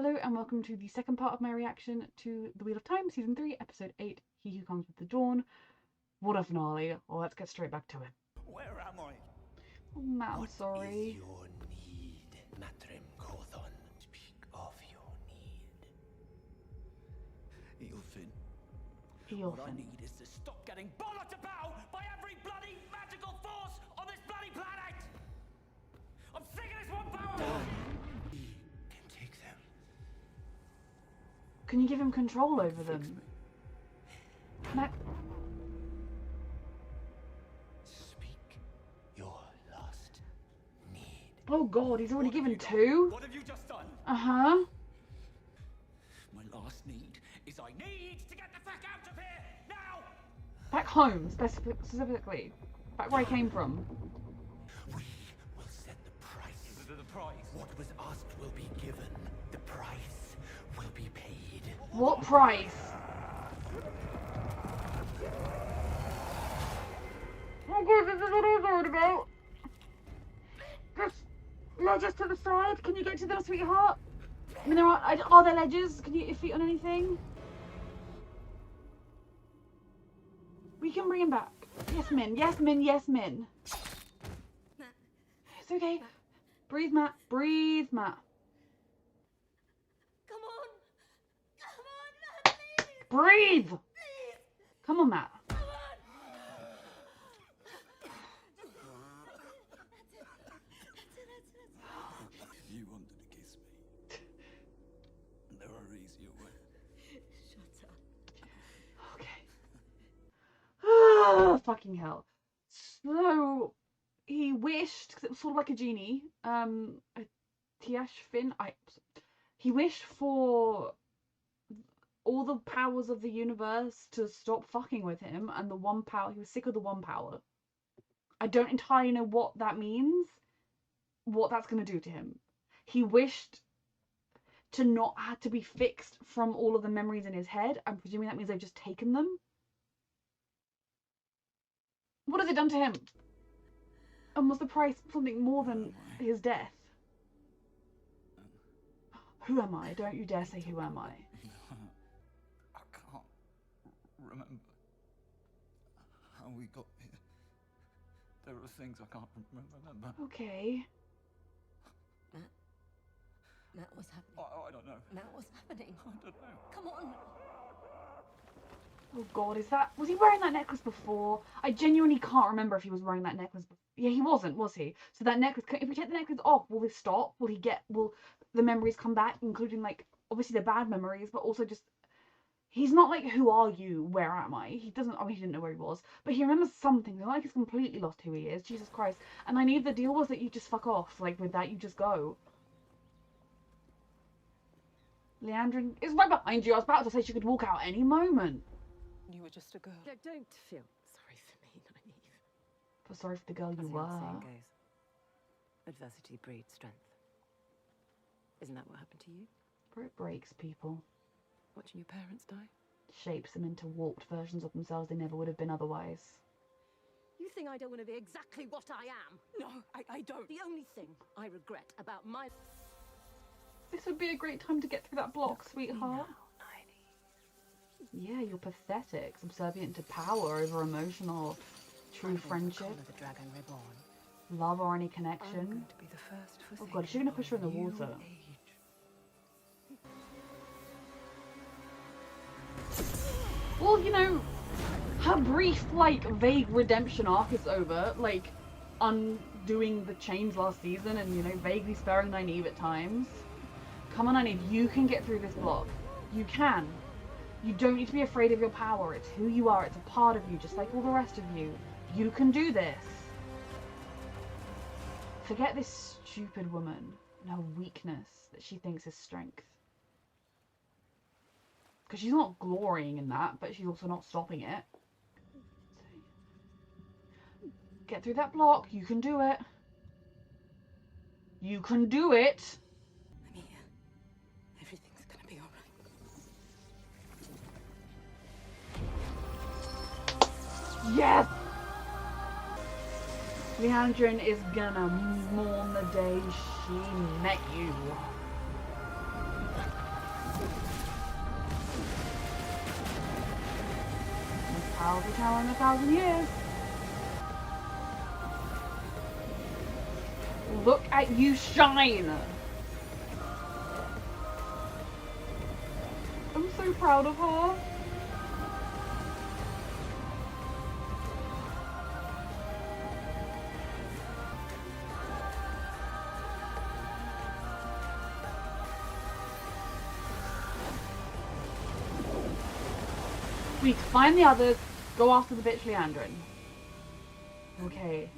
Hello and welcome to the second part of my reaction to The Wheel of Time, Season 3, Episode 8, He Who Comes with the Dawn. What a finale. Well, let's get straight back to it. Where am I? Oh, Matt, I'm sorry. What is your need, Matrim Cawthon? Speak of your need. What I need is to stop getting bollocked about by every bloody magical force on this bloody planet! I'm sick of this one power! Can take them. Can you give him control over them? Matt. Speak your last need. Oh god, he's already given two? What have you just done? Uh-huh. My last need is I need to get the fuck out of here! Now! Back home, specifically. Back where I came from. We will set the price. The price. What was asked will be given. The price will be paid. What price? Oh god, this is what I was worried about. Just ledges to the side. Can you get to them, sweetheart? I mean, are there ledges? Can you get your feet on anything? We can bring him back. Yes, Min. Yes, Min. Yes, Min. It's okay. Breathe, Matt. Breathe, Matt. Come on! Come on, Matt, please! Breathe! Please! Come on, Matt. Come on! You wanted to kiss me. There are easier ways. Shut up. Okay. Ah, fucking hell. So, he wished, because it was sort of like a genie, he wished for all the powers of the universe to stop fucking with him, and the one power, he was sick of the one power. I don't entirely know what that means, what that's going to do to him. He wished to not have to be fixed from all of the memories in his head. I'm presuming that means they've just taken them. What has it done to him? And was the price something more than his death? Who am I? Don't you dare say who am I. I can't remember how we got here. There are things I can't remember. Okay. Matt, what's happening? I don't know. Matt, what's happening? I don't know. Come on! Oh god, was he wearing that necklace before? I genuinely can't remember if he was wearing that necklace before. Yeah, he wasn't, was he? So that necklace, if we take the necklace off, will this stop? Will the memories come back, including, like, obviously the bad memories, but also just, he's not like, who are you? Where am I? He doesn't, he didn't know where he was, but he remembers something. It's not like he's completely lost who he is. Jesus Christ. And Nynaeve, the deal was that you just fuck off. Like, with that, you just go. Liandrin is right behind you. I was about to say she could walk out any moment. You were just a girl. Don't feel sorry for me, Nynaeve. But sorry for the girl As you the were. old saying goes, adversity breeds strength. Isn't that what happened to you? But it breaks people. Watching your parents die? Shapes them into warped versions of themselves they never would have been otherwise. You think I don't want to be exactly what I am? No, I don't. The only thing I regret about my... This would be a great time to get through that block, sweetheart. Yeah, you're pathetic, subservient to power over emotional, true friendship, The dragon reborn. love or any I'm connection. going to be the first Oh god, is she gonna push her in the water? Well, you know, her brief, like, vague redemption arc is over, like, undoing the chains last season and, you know, vaguely sparing Nynaeve at times. Come on, Nynaeve, you can get through this block. You can. You don't need to be afraid of your power. It's who you are. It's a part of you, just like all the rest of you. You can do this. Forget this stupid woman and her weakness that she thinks is strength. Because she's not glorying in that, but she's also not stopping it. Get through that block. You can do it. You can do it. I'm here. Everything's going to be alright. Yes! Liandrin is gonna mourn the day she met you. Powerful channel in 1,000 years. Look at you shine! I'm so proud of her. We need to find the others, go after the bitch Liandrin. Okay.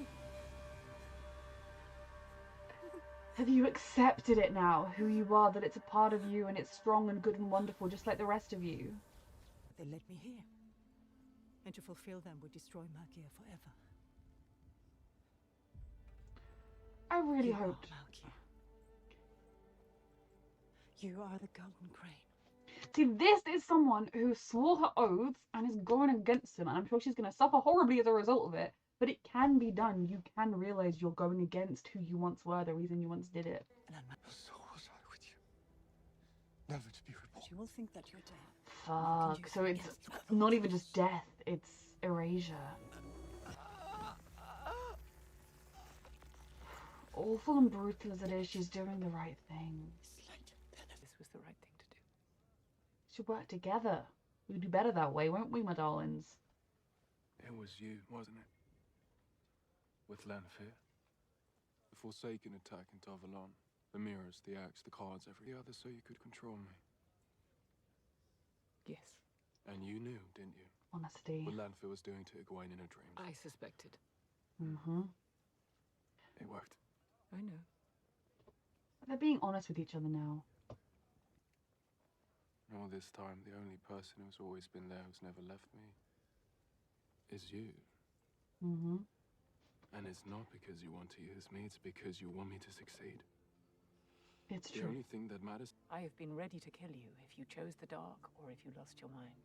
Have you accepted it now, who you are, that it's a part of you and it's strong and good and wonderful, just like the rest of you? They led me here. And to fulfill them would destroy Malkia forever. I really You hoped. are Malkia. You are the Golden Crane. See, this is someone who swore her oaths and is going against him, and I'm sure she's going to suffer horribly as a result of it. But it can be done. You can realize you're going against who you once were, the reason you once did it. So was I with you. Never to be reborn. She will think that you're dead. Fuck. So it's not even just death, it's erasure. Awful and brutal as it is, she's doing the right thing. This was the right thing to do. We should work together. We'll do better that way, won't we, my darlings? It was you, wasn't it? With Lanfear. The Forsaken attack in Tavalon. The mirrors, the axe, the cards, every other so you could control me. Yes, And you knew, didn't you? Honesty. What Lanfear was doing to Egwene in her dreams. I suspected. Mm-hmm. It worked. I know. They're being honest with each other now. All this time, the only person who's always been there, who's never left me, is you. Mm-hmm. And it's not because you want to use me, it's because you want me to succeed. It's The true. only thing that matters. I have been ready to kill you if you chose the dark or if you lost your mind.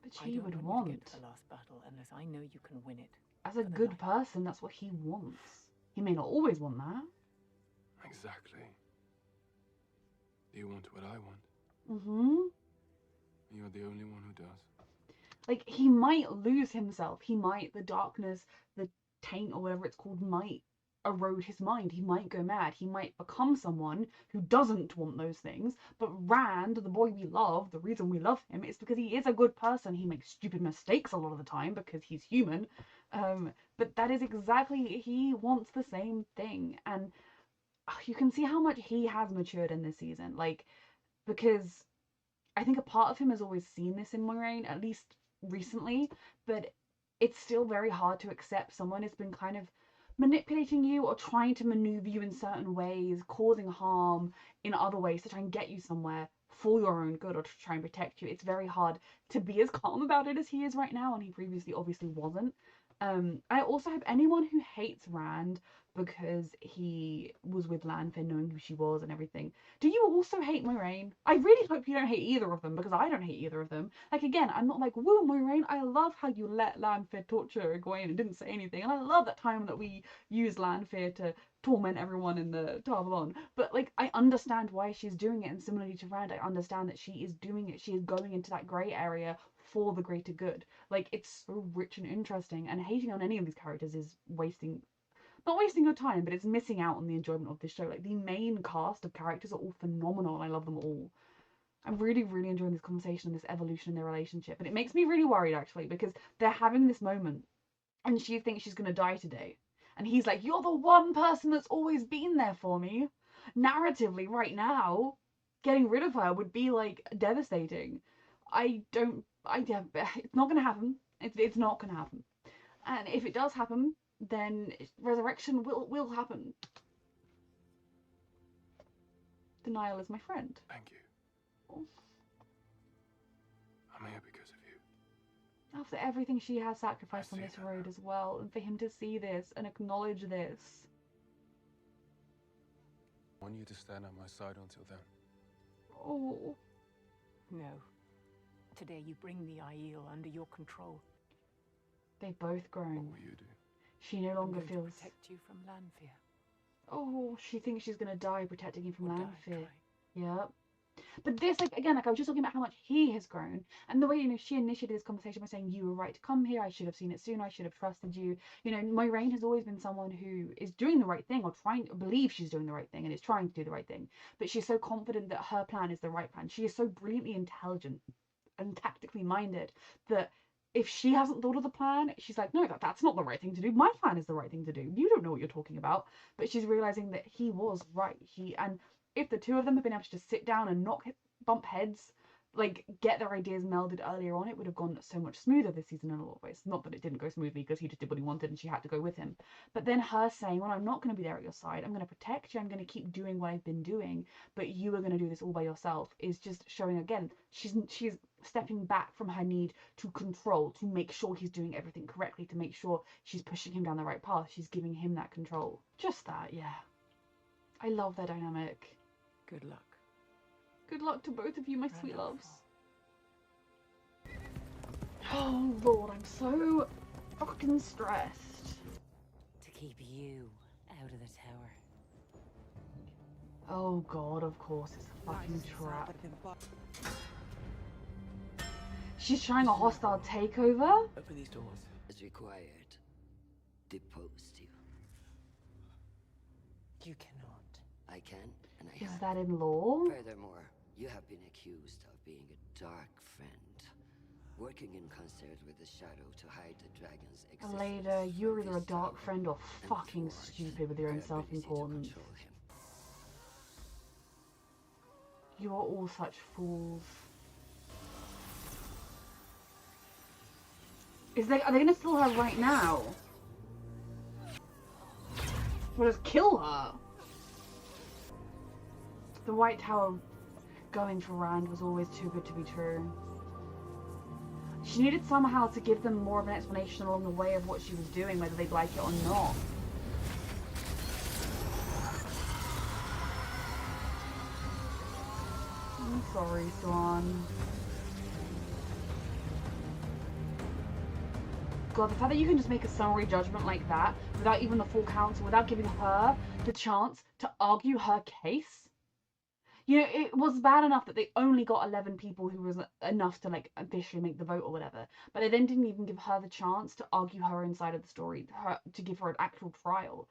But I she don't would want you to want. get to the last battle unless I know you can win it. As a for the good light. person, that's what he wants. He may not always want that. Exactly. You want what I want. Mm-hmm. You're the only one who does. Like, he might lose himself. He might, the darkness, the taint, or whatever it's called, might erode his mind. He might go mad. He might become someone who doesn't want those things. But Rand, the boy we love, the reason we love him is because he is a good person. He makes stupid mistakes a lot of the time because he's human. But that is exactly, he wants the same thing. And you can see how much he has matured in this season. Like, because I think a part of him has always seen this in Moiraine, at least recently, but it's still very hard to accept someone has been kind of manipulating you or trying to maneuver you in certain ways, causing harm in other ways to try and get you somewhere for your own good or to try and protect you. It's very hard to be as calm about it as he is right now, and he previously obviously wasn't. I also hope anyone who hates Rand because he was with Lanfear knowing who she was and everything. Do you also hate Moiraine? I really hope you don't hate either of them because I don't hate either of them. Like, again, I'm not like, woo, Moiraine, I love how you let Lanfear torture Egwene and didn't say anything. And I love that time that we used Lanfear to torment everyone in the Tavalon. But, like, I understand why she's doing it. And similarly to Rand, I understand that she is doing it. She is going into that grey area for the greater good. Like, it's so rich and interesting. And hating on any of these characters is not wasting your time, but it's missing out on the enjoyment of this show. Like, the main cast of characters are all phenomenal, and I love them all. I'm really, really enjoying this conversation and this evolution in their relationship. And it makes me really worried, actually, because they're having this moment, and she thinks she's going to die today. And he's like, you're the one person that's always been there for me. Narratively, right now, getting rid of her would be, like, devastating. It's not going to happen. It's not going to happen. And if it does happen, then resurrection will happen. Denial is my friend. Thank you. Oh. I'm here because of you. After everything she has sacrificed I on see this that road now. as well, and for him to see this and acknowledge this. I want you to stand on my side until then. Oh. No. Today you bring the Aiel under your control. They've both What grown. will you do? She no I'm longer going to feels... protect you from Lanfear. Oh, she thinks she's going to die protecting him from Or die Lanfear. trying. Yep. But this, like, again, like, I was just talking about how much he has grown, and the way, you know, she initiated this conversation by saying, you were right to come here, I should have seen it sooner, I should have trusted you. You know, Moiraine has always been someone who is doing the right thing, or trying to believe she's doing the right thing, and is trying to do the right thing. But she's so confident that her plan is the right plan. She is so brilliantly intelligent and tactically minded that if she hasn't thought of the plan, she's like, no, that's not the right thing to do. My plan is the right thing to do. You don't know what you're talking about. But she's realizing that he was right. And if the two of them had been able to just sit down and not bump heads, like get their ideas melded earlier on, it would have gone so much smoother this season in a lot of ways. Not that it didn't go smoothly, because he just did what he wanted and she had to go with him. But then her saying, well, I'm not going to be there at your side. I'm going to protect you. I'm going to keep doing what I've been doing, but you are going to do this all by yourself, is just showing, again, she's stepping back from her need to control, to make sure he's doing everything correctly, to make sure she's pushing him down the right path. She's giving him that control. Just that, yeah. I love their dynamic. Good luck. Good luck to both of you, my sweet loves. Oh Lord, I'm so fucking stressed. To keep you out of the tower. Oh God, of course, it's a fucking trap. She's trying a hostile takeover? Open these doors. As required. Deposed you. You cannot. I can, and I Is have. that in law? Furthermore, you have been accused of being a dark friend. Working in concert with the Shadow to hide the dragon's existence. Elayne, you're from either a this dark tower friend or and fucking forged stupid with your her own ability to self-importance. control him. You are all such fools. Are they gonna kill her right now? Or just kill her? The White Tower going for Rand was always too good to be true. She needed somehow to give them more of an explanation along the way of what she was doing, whether they'd like it or not. I'm sorry, Siuan. God, the fact that you can just make a summary judgment like that without even the full counsel, without giving her the chance to argue her case. You know, it was bad enough that they only got 11 people who was enough to, like, officially make the vote or whatever. But they then didn't even give her the chance to argue her own side of the story, to give her an actual trial.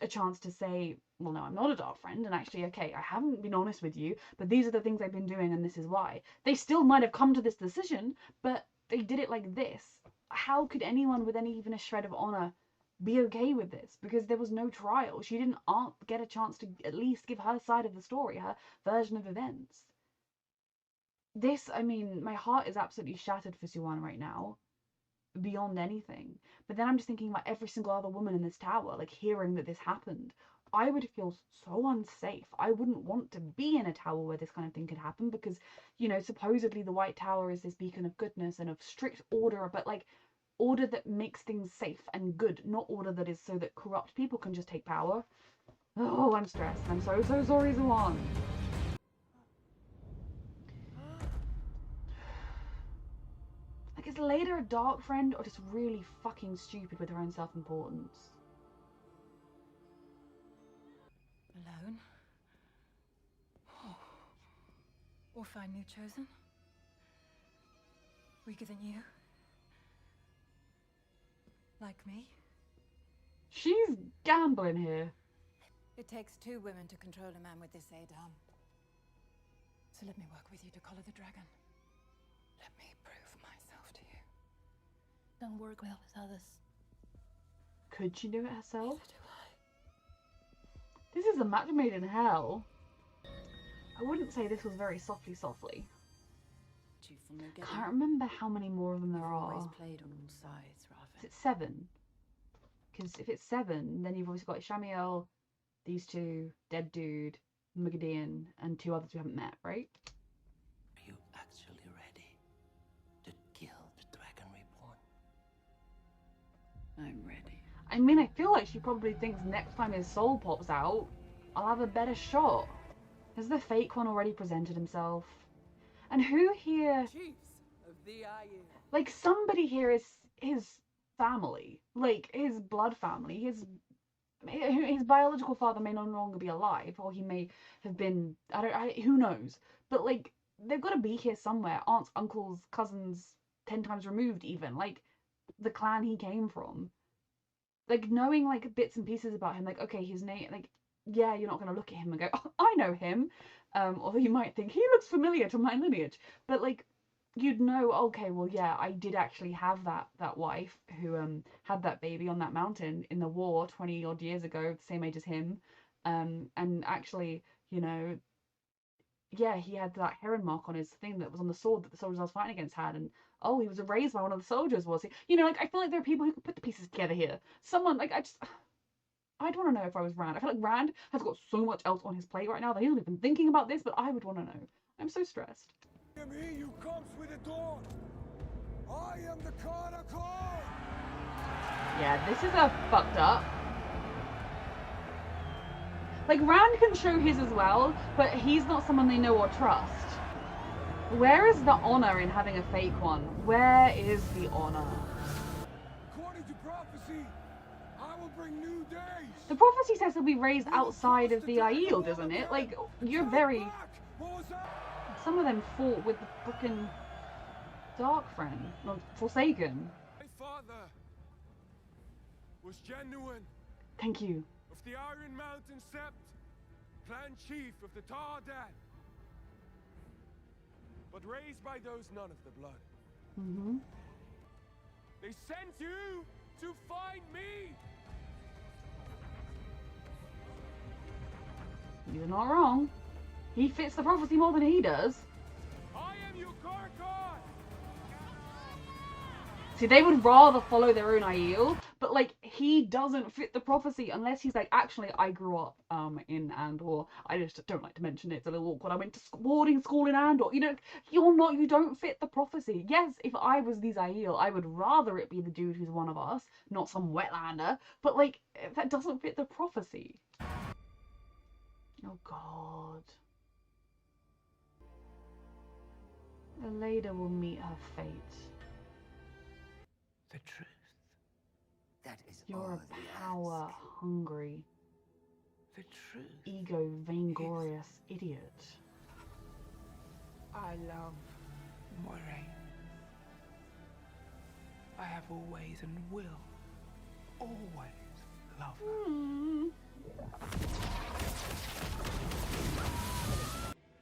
A chance to say, well, no, I'm not a dark friend, and actually, okay, I haven't been honest with you, but these are the things I've been doing, and this is why. They still might have come to this decision, but they did it like this. How could anyone with even a shred of honor be okay with this? Because there was no trial. She didn't get a chance to at least give her side of the story, her version of events. This, I mean, my heart is absolutely shattered for Siuan right now, beyond anything. But then I'm just thinking about every single other woman in this tower, like, hearing that this happened. I would feel so unsafe. I wouldn't want to be in a tower where this kind of thing could happen, because, you know, supposedly the White Tower is this beacon of goodness and of strict order, but, like, order that makes things safe and good, not order that is so that corrupt people can just take power. Oh, I'm stressed. I'm so sorry, Siuan. Like, is Leda a dark friend or just really fucking stupid with her own self-importance? Alone? Oh. Or finally chosen? Weaker than you? Like me? She's gambling here. It takes two women to control a man with this Adam. So let me work with you to collar the dragon. Let me prove myself to you. Don't work well with others. Could she do it herself? Neither do I. This is a match made in hell. I wouldn't say this was very softly. Can't remember how many more of them there are. Always played on all sides, Raven. Is it 7? Because if it's 7, then you've obviously got Shamiel, these two, Dead Dude, Mugadin, and 2 others we haven't met, right? Are you actually ready to kill the Dragon Reborn? I'm ready. I mean, I feel like she probably thinks next time his soul pops out, I'll have a better shot. Has the fake one already presented himself? And who here... Chiefs of the Aiel. Like, somebody here is his family. Like, his blood family, his his biological father may no longer be alive, or he may have been, who knows? But like, they've got to be here somewhere. Aunts, uncles, cousins, 10 times removed, even like the clan he came from. Like knowing like bits and pieces about him, like okay, his name, like yeah, you're not gonna look at him and go, oh, I know him, although you might think he looks familiar to my lineage, but like you'd know, okay, well yeah, I did actually have that wife who had that baby on that mountain in the war 20 odd years ago, the same age as him, and actually, you know, yeah, he had that heron mark on his thing that was on the sword that the soldiers I was fighting against had, and oh, he was raised by one of the soldiers, was he? You know, like I feel like there are people who can put the pieces together here. Someone like I'd want to know if I was Rand. I feel like Rand has got so much else on his plate right now that he's not even thinking about this, but I would want to know. I'm so stressed. I am he who comes with the dawn. I am the Carter Call. Yeah, this is a fucked up. Like, Rand can show his as well, but he's not someone they know or trust. Where is the honor in having a fake one? Where is the honor? According to prophecy, I will bring new days. The prophecy says he'll be raised outside of the Aiel, doesn't it? Like, you're very... Some of them fought with the frickin' Dark Friend, not Forsaken. My father was genuine. Thank you. Of the Iron Mountain Sept, clan chief of the Tardan. But raised by those none of the blood. Mm-hmm. They sent you to find me. You're not wrong. He fits the prophecy more than he does. I am your Karkar. See, they would rather follow their own Aiel, but like he doesn't fit the prophecy unless he's like, actually, I grew up in Andor. I just don't like to mention it. It's a little awkward. I went to boarding school in Andor. You know, you don't fit the prophecy. Yes, if I was these Aiel, I would rather it be the dude who's one of us, not some wetlander. But like, that doesn't fit the prophecy. Oh God. Elayne will meet her fate. The truth. That is You're all a power-hungry, The truth. ego, vainglorious idiot. I love Moiraine. I have always and will always love her.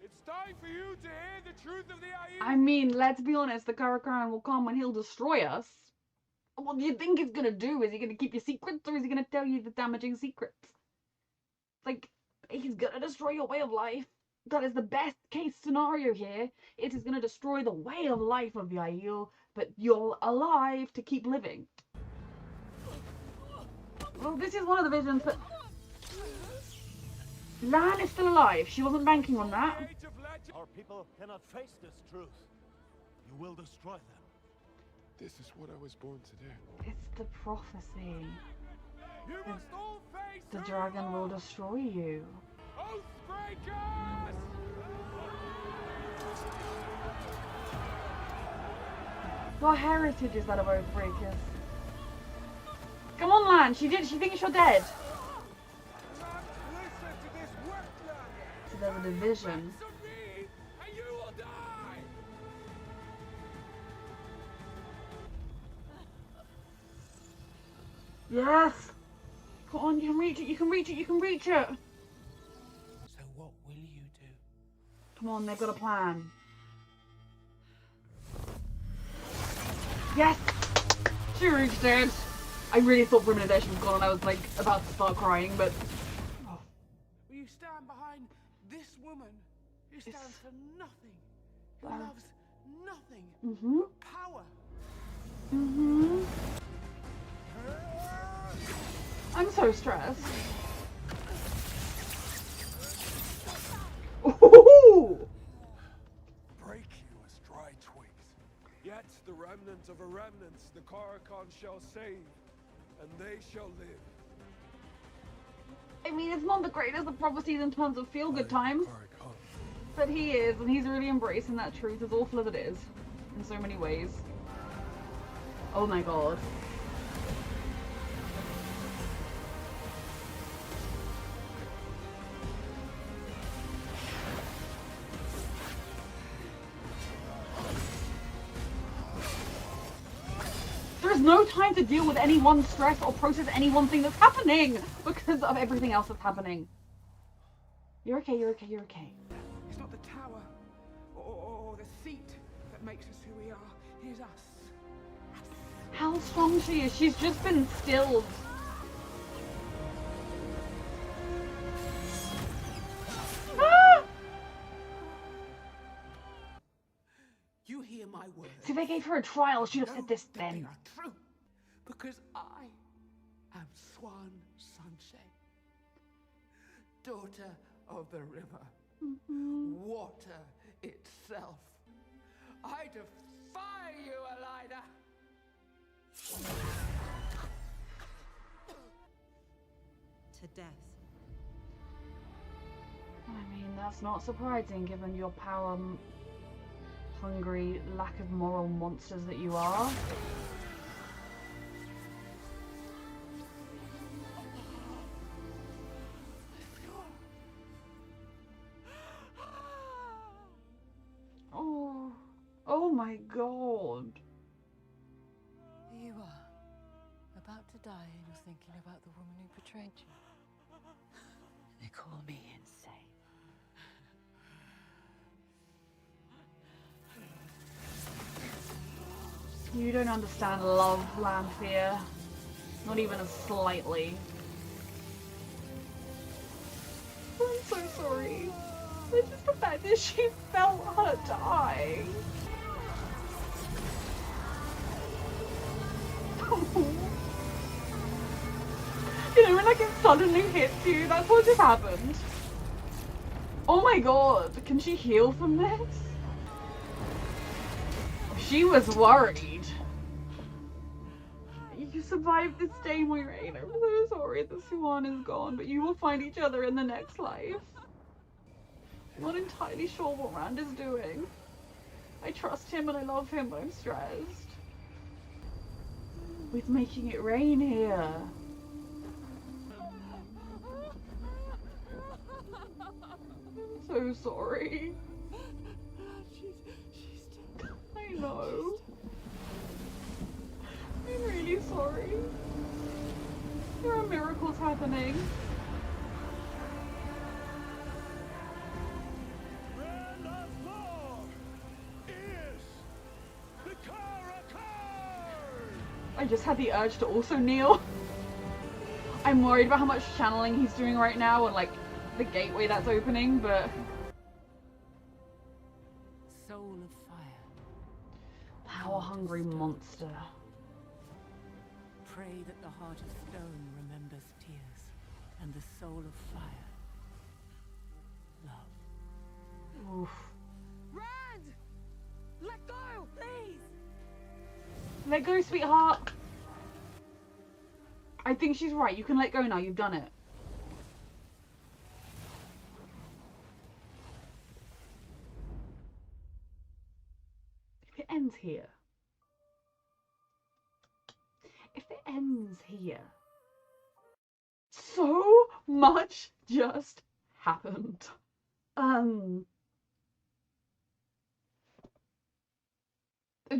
It's time for you to hear the truth of the Aiel. I mean, let's be honest, the Karakhan will come and he'll destroy us. What do you think he's gonna do? Is he gonna keep your secrets, or is he gonna tell you the damaging secrets? Like, he's gonna destroy your way of life. That is the best case scenario here. It is gonna destroy the way of life of the Aiel, but you're alive to keep living. Well, this is one of the visions that... Lan is still alive. She wasn't banking on that. Our people cannot face this truth. You will destroy them. This is what I was born to do. It's the prophecy. You must all face The dragon will destroy you. Oathbreakers! What heritage is that of Oathbreakers? Come on, Lan. She thinks you're dead. Listen to this wetland. So there's a division. Answer me, and you will die. Yes! Come on, you can reach it, you can reach it, you can reach it! So what will you do? Come on, they've got a plan. Yes! She reached it! I really thought for a minute that she was gone and I was like about to start crying, but... Oh. Will you stand behind this woman who stands for nothing, who loves nothing but power? Mm-hmm. I'm so stressed. Ooh! Break you as dry twigs. Yet the remnant of a remnant the Karakhan shall save, and they shall live. I mean, it's not the greatest of prophecies in terms of feel-good times, but he is, and he's really embracing that truth, as awful as it is, in so many ways. Oh my god. no time to deal with any one stress or process any one thing that's happening because of everything else that's happening. You're okay, you're okay, you're okay. It's not the tower or the seat that makes us who we are. It is us. How strong she is. She's just been stilled. Ah! You hear my words. See, they gave her a trial. She'd have said this then. They are true, because I am Siuan Sunshine, daughter of the river, water itself. I defy you, Elayne. To death. I mean, that's not surprising given your power hungry, lack of moral monsters that you are. Oh, oh my God. You are about to die and you're thinking about the woman who betrayed you. They call me insane. You don't understand love, Lanfear. Not even slightly. I'm so sorry. It's just the fact that she felt her die. You know, when like it suddenly hits you, that's what just happened. Oh my God, can she heal from this? She was worried. You survived this day, Moiraine. I'm so sorry that Siuan is gone, but you will find each other in the next life. I'm not entirely sure what Rand is doing. I trust him and I love him, but I'm stressed. With making it rain here. I'm so sorry. I know. I'm really sorry. There are miracles happening. I just had the urge to also kneel. I'm worried about how much channeling he's doing right now and like the gateway that's opening, but... Soul of fire. Power-hungry monster. Pray that the heart of stone remembers tears, and the soul of fire, love. Oof. Rand! Let go, please! Let go, sweetheart. I think she's right. You can let go now. You've done it. If it ends here. If it ends here. So much just happened.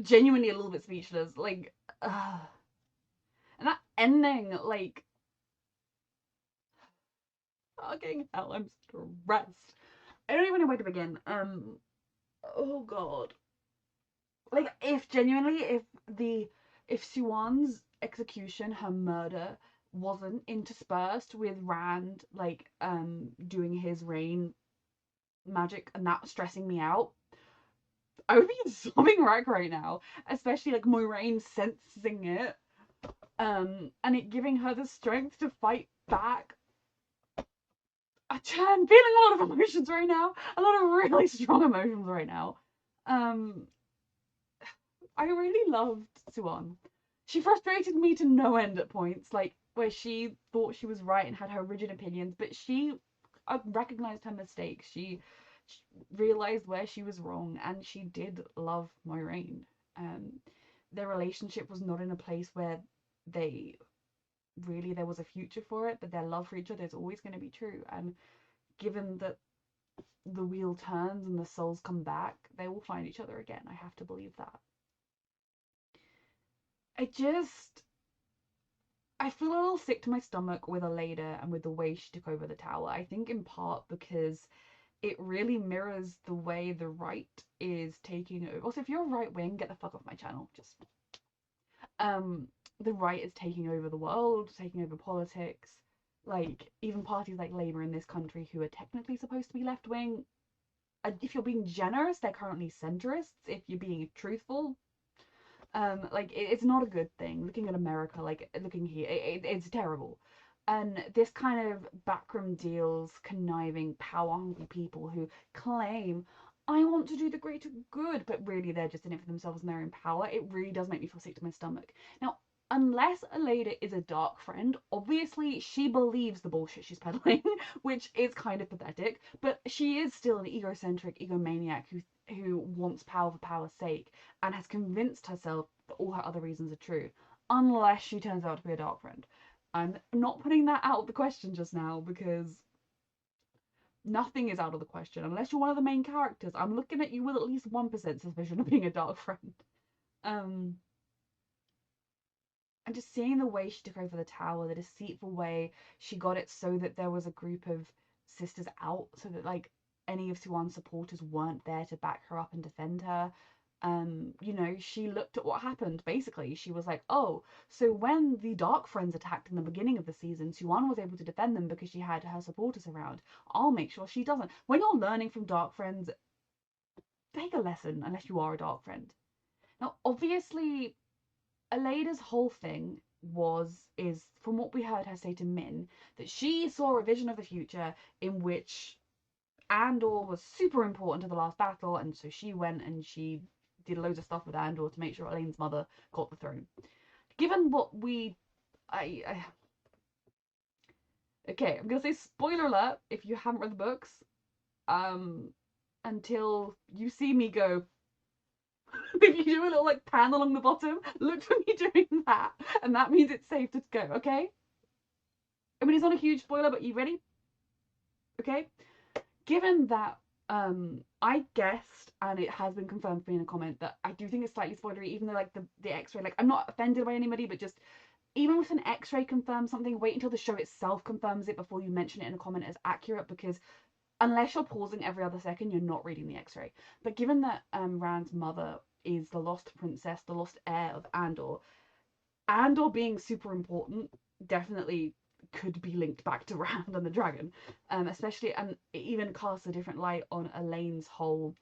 Genuinely a little bit speechless. Like, and that ending, like, fucking hell, I'm stressed. I don't even know where to begin. Oh God. Like, if Siuan's execution, her murder, wasn't interspersed with Rand, like, doing his rain magic and that stressing me out, I would be in sobbing wreck right now, especially like Moiraine sensing it, and it giving her the strength to fight back. I'm feeling a lot of emotions right now, a lot of really strong emotions right now. I really loved Siuan. She frustrated me to no end at points, like where she thought she was right and had her rigid opinions, but I recognized her mistakes. She realized where she was wrong, and she did love Moiraine. Their relationship was not in a place where there was a future for it, but their love for each other is always going to be true. And given that the wheel turns and the souls come back, they will find each other again. I have to believe that. I feel a little sick to my stomach with Elayne and with the way she took over the tower. I think in part because it really mirrors the way the right is taking over. Also, if you're right wing, get the fuck off my channel. Just the right is taking over the world, taking over politics. Like, even parties like Labour in this country, who are technically supposed to be left wing, if you're being generous, they're currently centrists. If you're being truthful, like, it's not a good thing. Looking at America, like, looking here, it's terrible. And this kind of backroom deals, conniving, power-hungry people who claim, I want to do the greater good, but really they're just in it for themselves and they're in power. It really does make me feel sick to my stomach. Now, unless Elayne is a dark friend, obviously she believes the bullshit she's peddling, which is kind of pathetic, but she is still an egocentric egomaniac who wants power for power's sake and has convinced herself that all her other reasons are true, unless she turns out to be a dark friend. I'm not putting that out of the question just now because nothing is out of the question unless you're one of the main characters. I'm looking at you with at least 1% suspicion of being a dark friend. And just seeing the way she took over the tower, the deceitful way she got it so that there was a group of sisters out, so that like any of Siuan's supporters weren't there to back her up and defend her. You know, she looked at what happened. Basically, she was like, oh, so when the Dark Friends attacked in the beginning of the season, Siuan was able to defend them because she had her supporters around. I'll make sure she doesn't. When you're learning from Dark Friends, take a lesson, unless you are a Dark Friend. Now, obviously, Elayne's whole thing is, from what we heard her say to Min, that she saw a vision of the future in which Andor was super important to the last battle, and so she went and she did loads of stuff with Andor to make sure Elayne's mother got the throne. Given what okay, I'm gonna say spoiler alert if you haven't read the books, until you see me go. If you do a little like pan along the bottom, look for me doing that, and that means it's safe to go. Okay. I mean, it's not a huge spoiler, but you ready? Okay. Given that, I guessed, and it has been confirmed for me in a comment, that I do think it's slightly spoilery, even though like the X-ray, like I'm not offended by anybody, but just even with an X-ray confirms something, wait until the show itself confirms it before you mention it in a comment as accurate, because unless you're pausing every other second, you're not reading the X-ray. But given that Rand's mother is the lost princess, the lost heir of Andor being super important definitely could be linked back to Rand and the dragon, especially, and it even casts a different light on Elayne's whole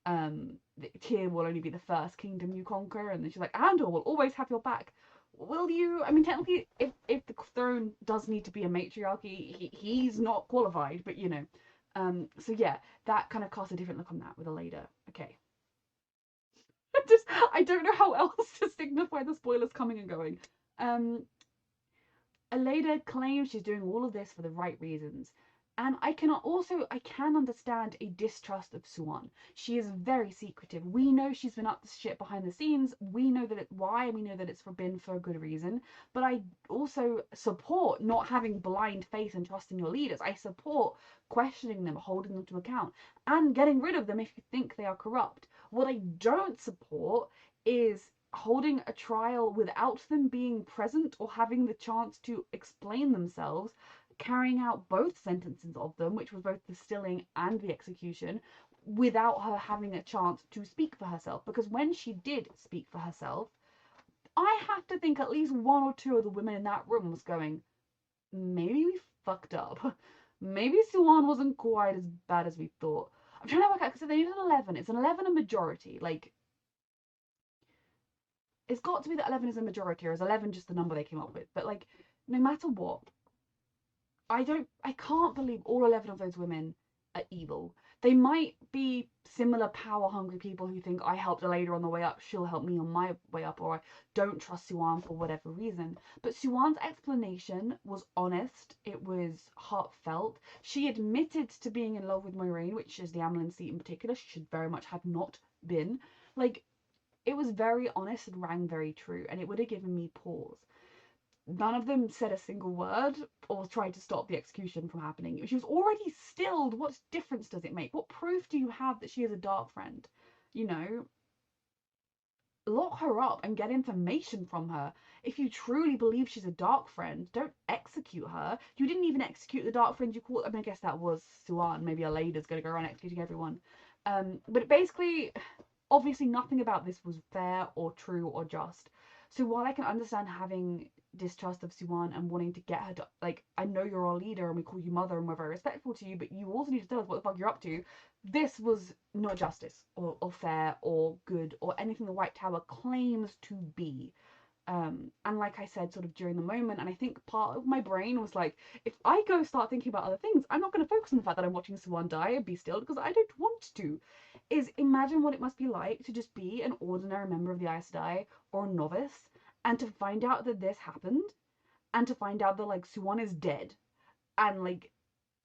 Tyr will only be the first kingdom you conquer, and then she's like, Andor will always have your back. Will you? I mean, technically, if the throne does need to be a matriarchy, he's not qualified, but you know. So yeah, that kind of casts a different look on that with Elayne. Okay. I don't know how else to signify the spoilers coming and going. Elayne claims she's doing all of this for the right reasons. And I can understand a distrust of Siuan. She is very secretive. We know she's been up to shit behind the scenes. We know that it's why, and we know that it's been for a good reason. But I also support not having blind faith and trust in your leaders. I support questioning them, holding them to account, and getting rid of them if you think they are corrupt. What I don't support is holding a trial without them being present or having the chance to explain themselves, carrying out both sentences of them, which was both the stilling and the execution, without her having a chance to speak for herself. Because when she did speak for herself, I have to think at least one or two of the women in that room was going, maybe we fucked up. Maybe Siuan wasn't quite as bad as we thought. I'm trying to work out, because they need an 11. It's an 11 a majority. Like, it's got to be that 11 is a majority, or is 11 just the number they came up with? But like, no matter what, I can't believe all 11 of those women are evil. They might be similar power-hungry people who think, I helped Elayne on the way up, she'll help me on my way up, or I don't trust Siuan for whatever reason. But Siuan's explanation was honest, it was heartfelt. She admitted to being in love with Moiraine, which is the Amyrlin seat in particular. She should very much have not been. Like, it was very honest and rang very true, and it would have given me pause. None of them said a single word or tried to stop the execution from happening. She was already stilled. What difference does it make? What proof do you have that she is a dark friend? You know? lock her up and get information from her. If you truly believe she's a dark friend, don't execute her. You didn't even execute the dark friend you called. I mean, I guess that was Siuan. Maybe Elayne's going to go around executing everyone. But basically, obviously nothing about this was fair or true or just. So while I can understand having distrust of Siuan and wanting to get her to, like, I know you're our leader and we call you mother and we're very respectful to you, but you also need to tell us what the fuck you're up to. This was not justice or fair or good or anything the White Tower claims to be. And like I said, sort of during the moment, and I think part of my brain was like, if I go start thinking about other things, I'm not going to focus on the fact that I'm watching Siuan die and be still, because I don't want to. Is imagine what it must be like to just be an ordinary member of the Aes Sedai or a novice, and to find out that this happened, and to find out that, like, Siuan is dead, and, like,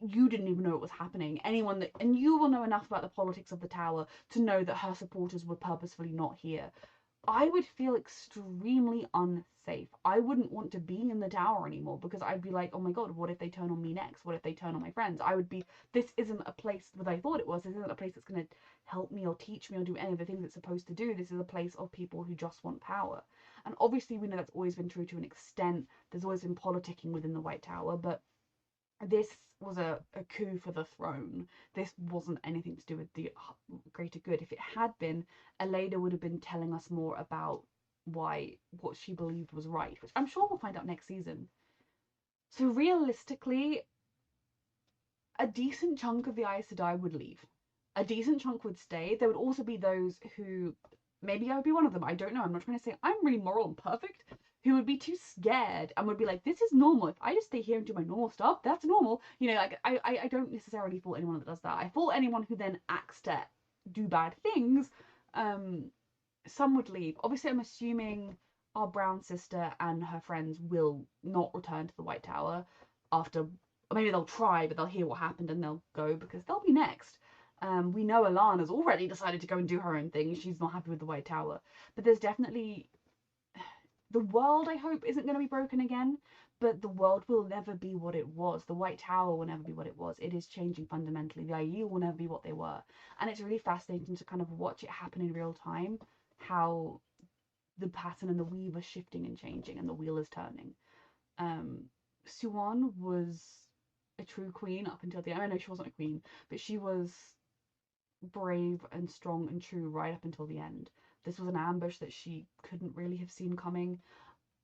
you didn't even know it was happening. And you will know enough about the politics of the Tower to know that her supporters were purposefully not here. I would feel extremely unsafe. I wouldn't want to be in the Tower anymore, because I'd be like, oh my god, what if they turn on me next? What if they turn on my friends? I would be, this isn't a place that I thought it was. This isn't a place that's going to help me or teach me or do any of the things it's supposed to do. This is a place of people who just want power. And obviously we know that's always been true to an extent. There's always been politicking within the White Tower, but this was a coup for the throne. This wasn't anything to do with the greater good. If it had been, Elayne would have been telling us more about what she believed was right, which I'm sure we'll find out next season. So realistically, a decent chunk of the Aes Sedai would leave. A decent chunk would stay. There would also be those who, maybe I would be one of them, I don't know, I'm not trying to say I'm really moral and perfect, who would be too scared and would be like, this is normal. If I just stay here and do my normal stuff, that's normal. You know, like, I don't necessarily fault anyone that does that. I fault anyone who then acts to do bad things. Some would leave. Obviously, I'm assuming our brown sister and her friends will not return to the White Tower after, or maybe they'll try, but they'll hear what happened and they'll go, because they'll be next. We know Alana's already decided to go and do her own thing. She's not happy with the White Tower. But there's definitely, the world, I hope, isn't going to be broken again, but the world will never be what it was. The White Tower will never be what it was. It is changing fundamentally. The Aiel will never be what they were. And it's really fascinating to kind of watch it happen in real time, how the pattern and the weave are shifting and changing and the wheel is turning. Siuan was a true queen up until the end. I know she wasn't a queen, but she was brave and strong and true right up until the end. This was an ambush that she couldn't really have seen coming.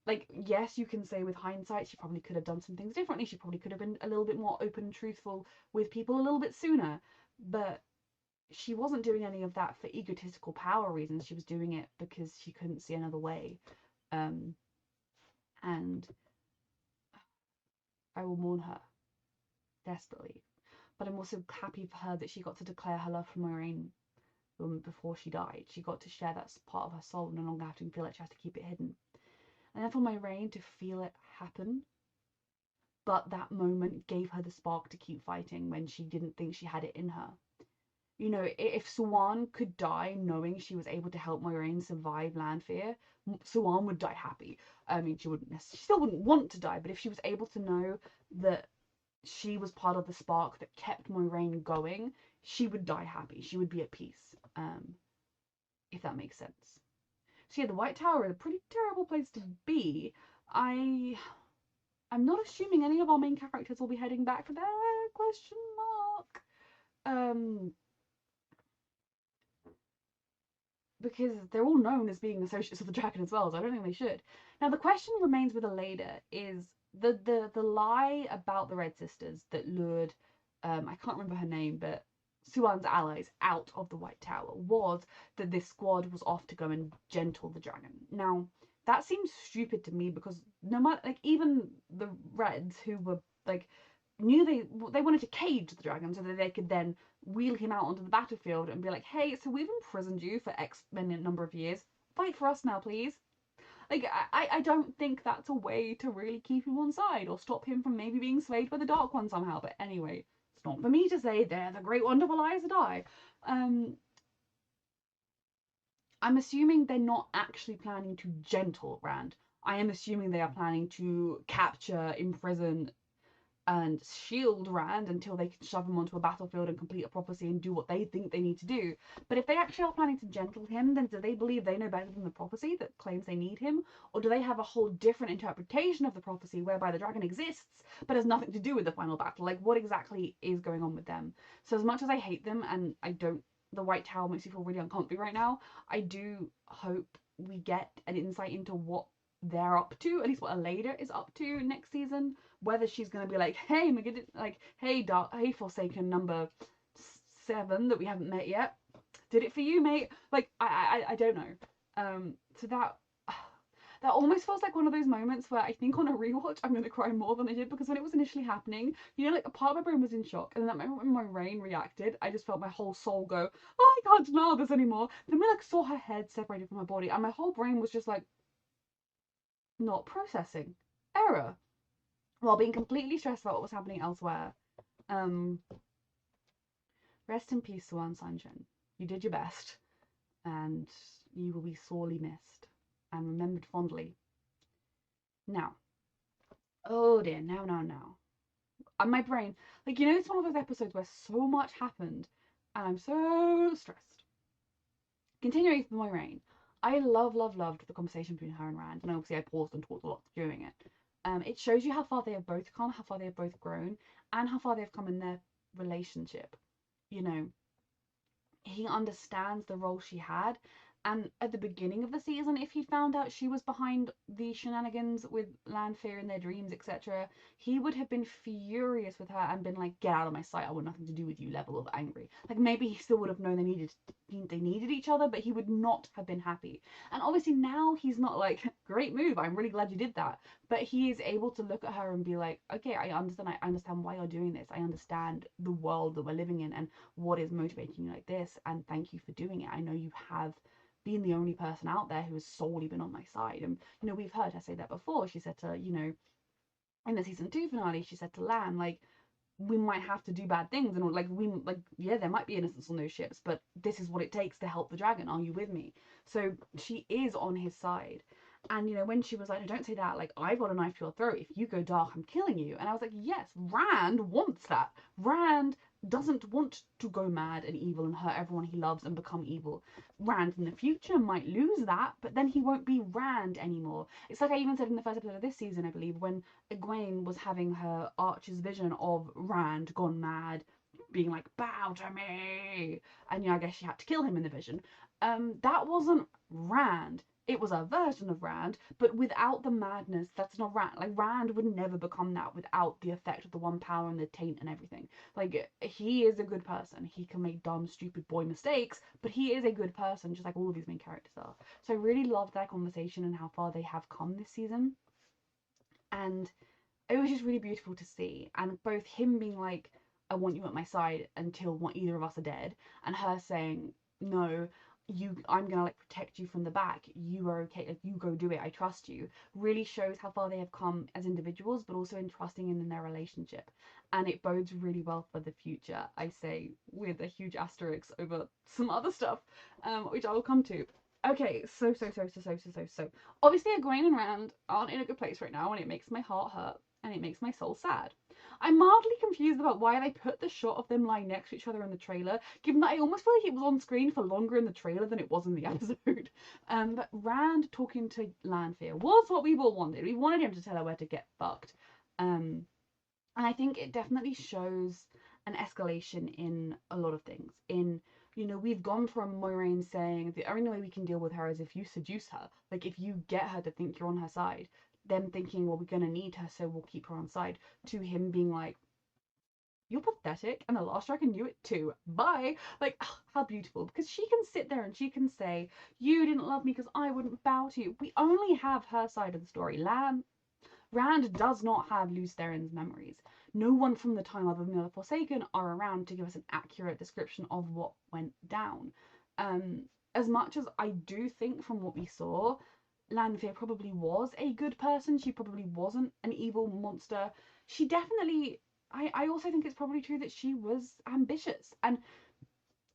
Like, yes, you can say with hindsight she probably could have done some things differently. She probably could have been a little bit more open and truthful with people a little bit sooner. But she wasn't doing any of that for egotistical power reasons. She was doing it because she couldn't see another way. And I will mourn her desperately. But I'm also happy for her that she got to declare her love for Moiraine before she died. She got to share that part of her soul, no longer having to feel like she has to keep it hidden. And then for Moiraine to feel it happen, but that moment gave her the spark to keep fighting when she didn't think she had it in her. You know, if Siuan could die knowing she was able to help Moiraine survive Lanfear, Siuan would die happy. I mean, she still wouldn't want to die, but if she was able to know that she was part of the spark that kept Moiraine going, she would die happy. She would be at peace, if that makes sense. So yeah, the White Tower is a pretty terrible place to be. I'm not assuming any of our main characters will be heading back there, question mark. Because they're all known as being associates of the dragon as well, so I don't think they should. Now the question remains with Elayne is the lie about the Red Sisters that lured, I can't remember her name, but Siuan's allies out of the White Tower was that this squad was off to go and gentle the dragon. Now, that seems stupid to me, because no matter, like, even the Reds, who were, like, knew they wanted to cage the dragon so that they could then wheel him out onto the battlefield and be like, hey, so we've imprisoned you for X many number of years. Fight for us now, please. Like, I don't think that's a way to really keep him on side or stop him from maybe being swayed by the Dark One somehow. But anyway, it's not for me to say. They're the great wonderful Aes Sedai. I'm assuming they're not actually planning to gentle Rand. I am assuming they are planning to capture, imprison, and shield Rand until they can shove him onto a battlefield and complete a prophecy and do what they think they need to do. But if they actually are planning to gentle him, then do they believe they know better than the prophecy that claims they need him? Or do they have a whole different interpretation of the prophecy whereby the dragon exists but has nothing to do with the final battle? Like, what exactly is going on with them? So as much as I hate them and the White Tower makes me feel really uncomfortable right now, I do hope we get an insight into what they're up to, at least what Elayne is up to next season. Whether she's gonna be like, hey, hey, Forsaken number 7 that we haven't met yet, did it for you, mate. Like, I don't know. So that almost feels like one of those moments where I think on a rewatch I'm gonna cry more than I did, because when it was initially happening, you know, like a part of my brain was in shock, and then that moment when Moiraine reacted, I just felt my whole soul go, oh, I can't deny this anymore. Then we like saw her head separated from her body, and my whole brain was just like, not processing, error, while being completely stressed about what was happening elsewhere. Rest in peace, Siuan Sanchen. You did your best, and you will be sorely missed and remembered fondly. Now, oh dear, now. And my brain, like, you know, it's one of those episodes where so much happened, and I'm so stressed. Continuing with Moiraine, I loved the conversation between her and Rand, and obviously I paused and talked a lot during it. It shows you how far they have both come, how far they have both grown, and how far they've come in their relationship. You know, he understands the role she had, and at the beginning of the season, if he found out she was behind the shenanigans with Lanfear in their dreams, etc., he would have been furious with her and been like, get out of my sight, I want nothing to do with you level of angry. Like, maybe he still would have known they needed each other, but he would not have been happy. And obviously now he's not like, great move, I'm really glad you did that. But he is able to look at her and be like, okay, I understand why you're doing this. I understand the world that we're living in and what is motivating you like this, and thank you for doing it. I know you have been the only person out there who has solely been on my side. And, you know, we've heard her say that before. She said to, you know, in the season 2 finale, she said to Lan, like, we might have to do bad things, and yeah, there might be innocents on those ships, but this is what it takes to help the dragon. Are you with me? So she is on his side. And, you know, when she was like, no, don't say that, like, I've got a knife to your throat, if you go dark, I'm killing you. And I was like, yes, Rand wants that. Rand doesn't want to go mad and evil and hurt everyone he loves and become evil. Rand in the future might lose that, but then he won't be Rand anymore. It's like I even said in the first episode of this season, I believe, when Egwene was having her Archer's vision of Rand gone mad, being like, bow to me, and, you know, I guess she had to kill him in the vision. That wasn't Rand. It was a version of Rand, but without the madness. That's not Rand. Like, Rand would never become that without the effect of the one power and the taint and everything. Like, he is a good person. He can make dumb, stupid boy mistakes, but he is a good person, just like all of his main characters are. So I really loved that conversation and how far they have come this season. And it was just really beautiful to see. And both him being like, I want you at my side until either of us are dead, and her saying, no, I'm gonna like protect you from the back, you are okay, like, you go do it, I trust you, really shows how far they have come as individuals, but also in trusting in their relationship. And it bodes really well for the future, I say, with a huge asterisk over some other stuff, which I will come to. Okay, so obviously Egwene and Rand aren't in a good place right now, and it makes my heart hurt and it makes my soul sad. I'm mildly confused about why they put the shot of them lying next to each other in the trailer, given that I almost feel like it was on screen for longer in the trailer than it was in the episode. But Rand talking to Lanfear was what we all wanted. We wanted him to tell her where to get fucked. And I think it definitely shows an escalation in a lot of things. In, you know, we've gone from Moiraine saying the only way we can deal with her is if you seduce her. Like, if you get her to think you're on her side. Them thinking, well, we're going to need her, so we'll keep her on side. To him being like, you're pathetic, and the last dragon knew it too. Bye. Like, how beautiful. Because she can sit there and she can say, you didn't love me because I wouldn't bow to you. We only have her side of the story. Rand does not have Lews Therin's memories. No one from the time other than the Forsaken are around to give us an accurate description of what went down. As much as I do think from what we saw, Lanfear probably was a good person. She probably wasn't an evil monster. She definitely, I also think it's probably true that she was ambitious. And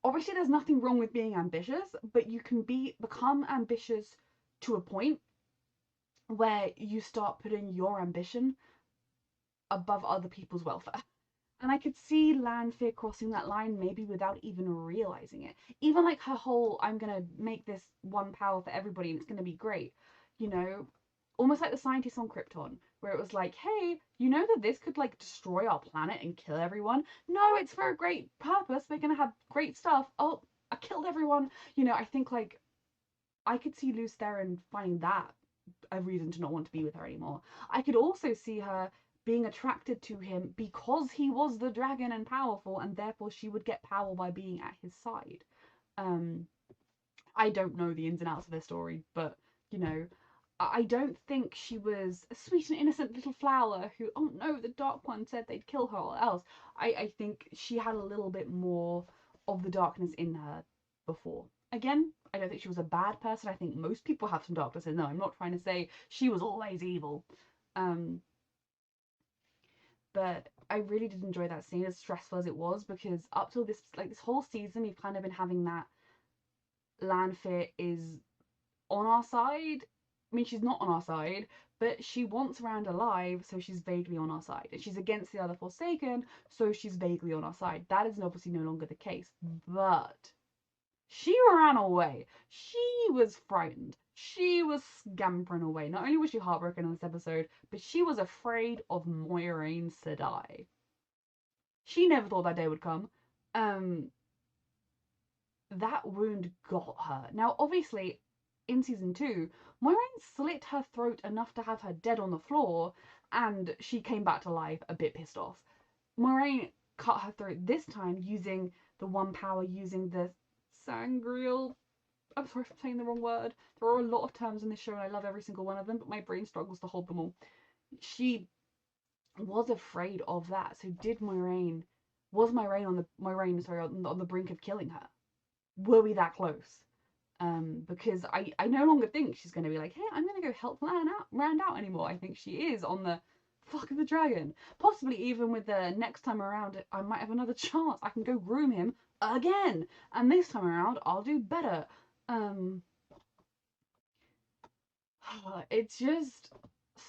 obviously there's nothing wrong with being ambitious, but you can become ambitious to a point where you start putting your ambition above other people's welfare. And I could see Lanfear crossing that line maybe without even realizing it. Even like her whole, I'm gonna make this one power for everybody and it's gonna be great. You know, almost like the scientists on Krypton, where it was like, hey, you know that this could like destroy our planet and kill everyone? No, it's for a great purpose. We're gonna have great stuff. Oh, I killed everyone. You know, I think like I could see Luce Theron finding that a reason to not want to be with her anymore. I could also see her being attracted to him because he was the dragon and powerful, and therefore she would get power by being at his side. I don't know the ins and outs of their story, but you know, I don't think she was a sweet and innocent little flower who, oh no, the Dark One said they'd kill her or else. I think she had a little bit more of the darkness in her before. Again, I don't think she was a bad person. I think most people have some darkness in them. I'm not trying to say she was always evil. But I really did enjoy that scene, as stressful as it was, because up till this, like this whole season, we've kind of been having that Lanfear is on our side. I mean, she's not on our side, but she wants Rand alive, so she's vaguely on our side. And she's against the other Forsaken, so she's vaguely on our side. That is obviously no longer the case. But she ran away. She was frightened. She was scampering away. Not only was she heartbroken in this episode, but she was afraid of Moiraine to die. She never thought that day would come. That wound got her. Now, obviously, in season 2, Moiraine slit her throat enough to have her dead on the floor, and she came back to life a bit pissed off. Moiraine cut her throat this time using the one power, using the sangreal. I'm sorry if I'm saying the wrong word. There are a lot of terms in this show and I love every single one of them, but my brain struggles to hold them all. She was afraid of that. So was Moiraine on the brink of killing her? Were we that close? Because I no longer think she's going to be like, hey, I'm going to go help Rand out anymore. I think she is on the fuck of the dragon. Possibly even with the next time around, I might have another chance. I can go groom him again. And this time around, I'll do better. It's just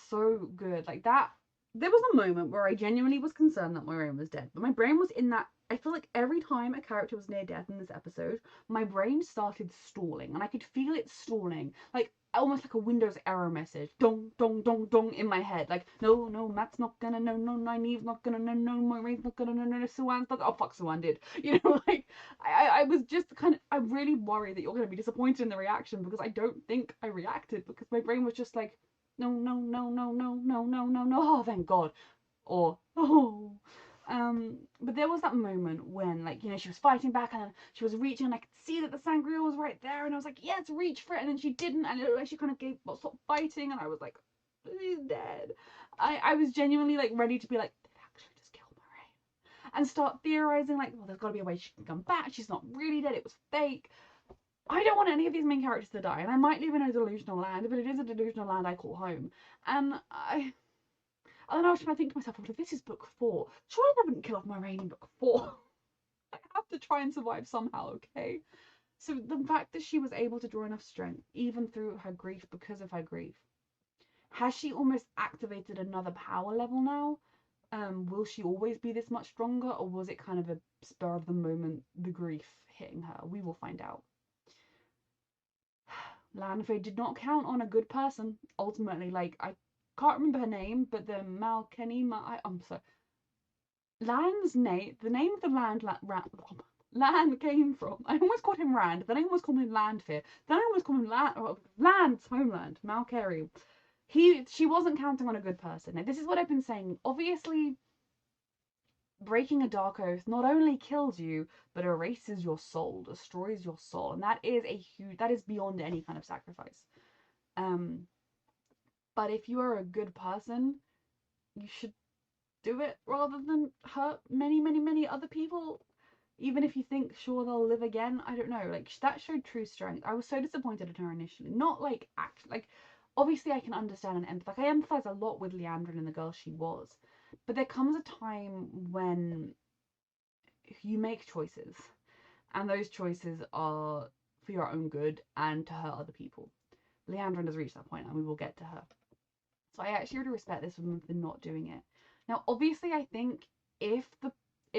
so good. Like that, there was a moment where I genuinely was concerned that Moiraine was dead, but my brain was in that. I feel like every time a character was near death in this episode, my brain started stalling, and I could feel it stalling, like almost like a Windows error message, dong dong dong dong in my head, like no, Matt's not gonna know, no, Nynaeve's not gonna know, no, Moiraine's not gonna know, no, Siuan's not. Oh fuck, Siuan did, you know, like I was just kind of, I'm really worried that you're gonna be disappointed in the reaction because I don't think I reacted because my brain was just like no, no, no, no, no, no, no, no, no. Oh, thank God. Or oh. But there was that moment when, like, you know, she was fighting back and then she was reaching and I could see that the sangria was right there and I was like, yes, reach for it, and then she didn't and it looked like she kind of stopped fighting and I was like, she's dead. I was genuinely like ready to be like, they actually just killed Moiraine, and start theorizing like, well, there's got to be a way she can come back. She's not really dead. It was fake. I don't want any of these main characters to die, and I might live in a delusional land, but it is a delusional land I call home. And then I was trying to think to myself, well, if this is book 4, surely they wouldn't kill off Moiraine in book 4. I have to try and survive somehow, okay? So the fact that she was able to draw enough strength, even through her grief, because of her grief, has she almost activated another power level now? Will she always be this much stronger, or was it kind of a spur of the moment, the grief hitting her? We will find out. Lanfear did not count on a good person, ultimately. Like, I can't remember her name, but the I'm sorry. Land's name, the name of the land came from, I almost called him Rand, then I almost called him Lanfear, then I almost called him Land's homeland, Malkeri. She wasn't counting on a good person. Now, this is what I've been saying. Obviously, breaking a dark oath not only kills you, but erases your soul, destroys your soul, and that is beyond any kind of sacrifice. But if you are a good person, you should do it rather than hurt many, many, many other people. Even if you think, sure, they'll live again. I don't know. Like, that showed true strength. I was so disappointed in her initially. Not like obviously I can understand and empathize. Like, I empathize a lot with Liandrin and the girl she was. But there comes a time when you make choices, and those choices are for your own good and to hurt other people. Liandrin has reached that point, and we will get to her. So I actually really respect this woman for not doing it. Now, obviously, I think if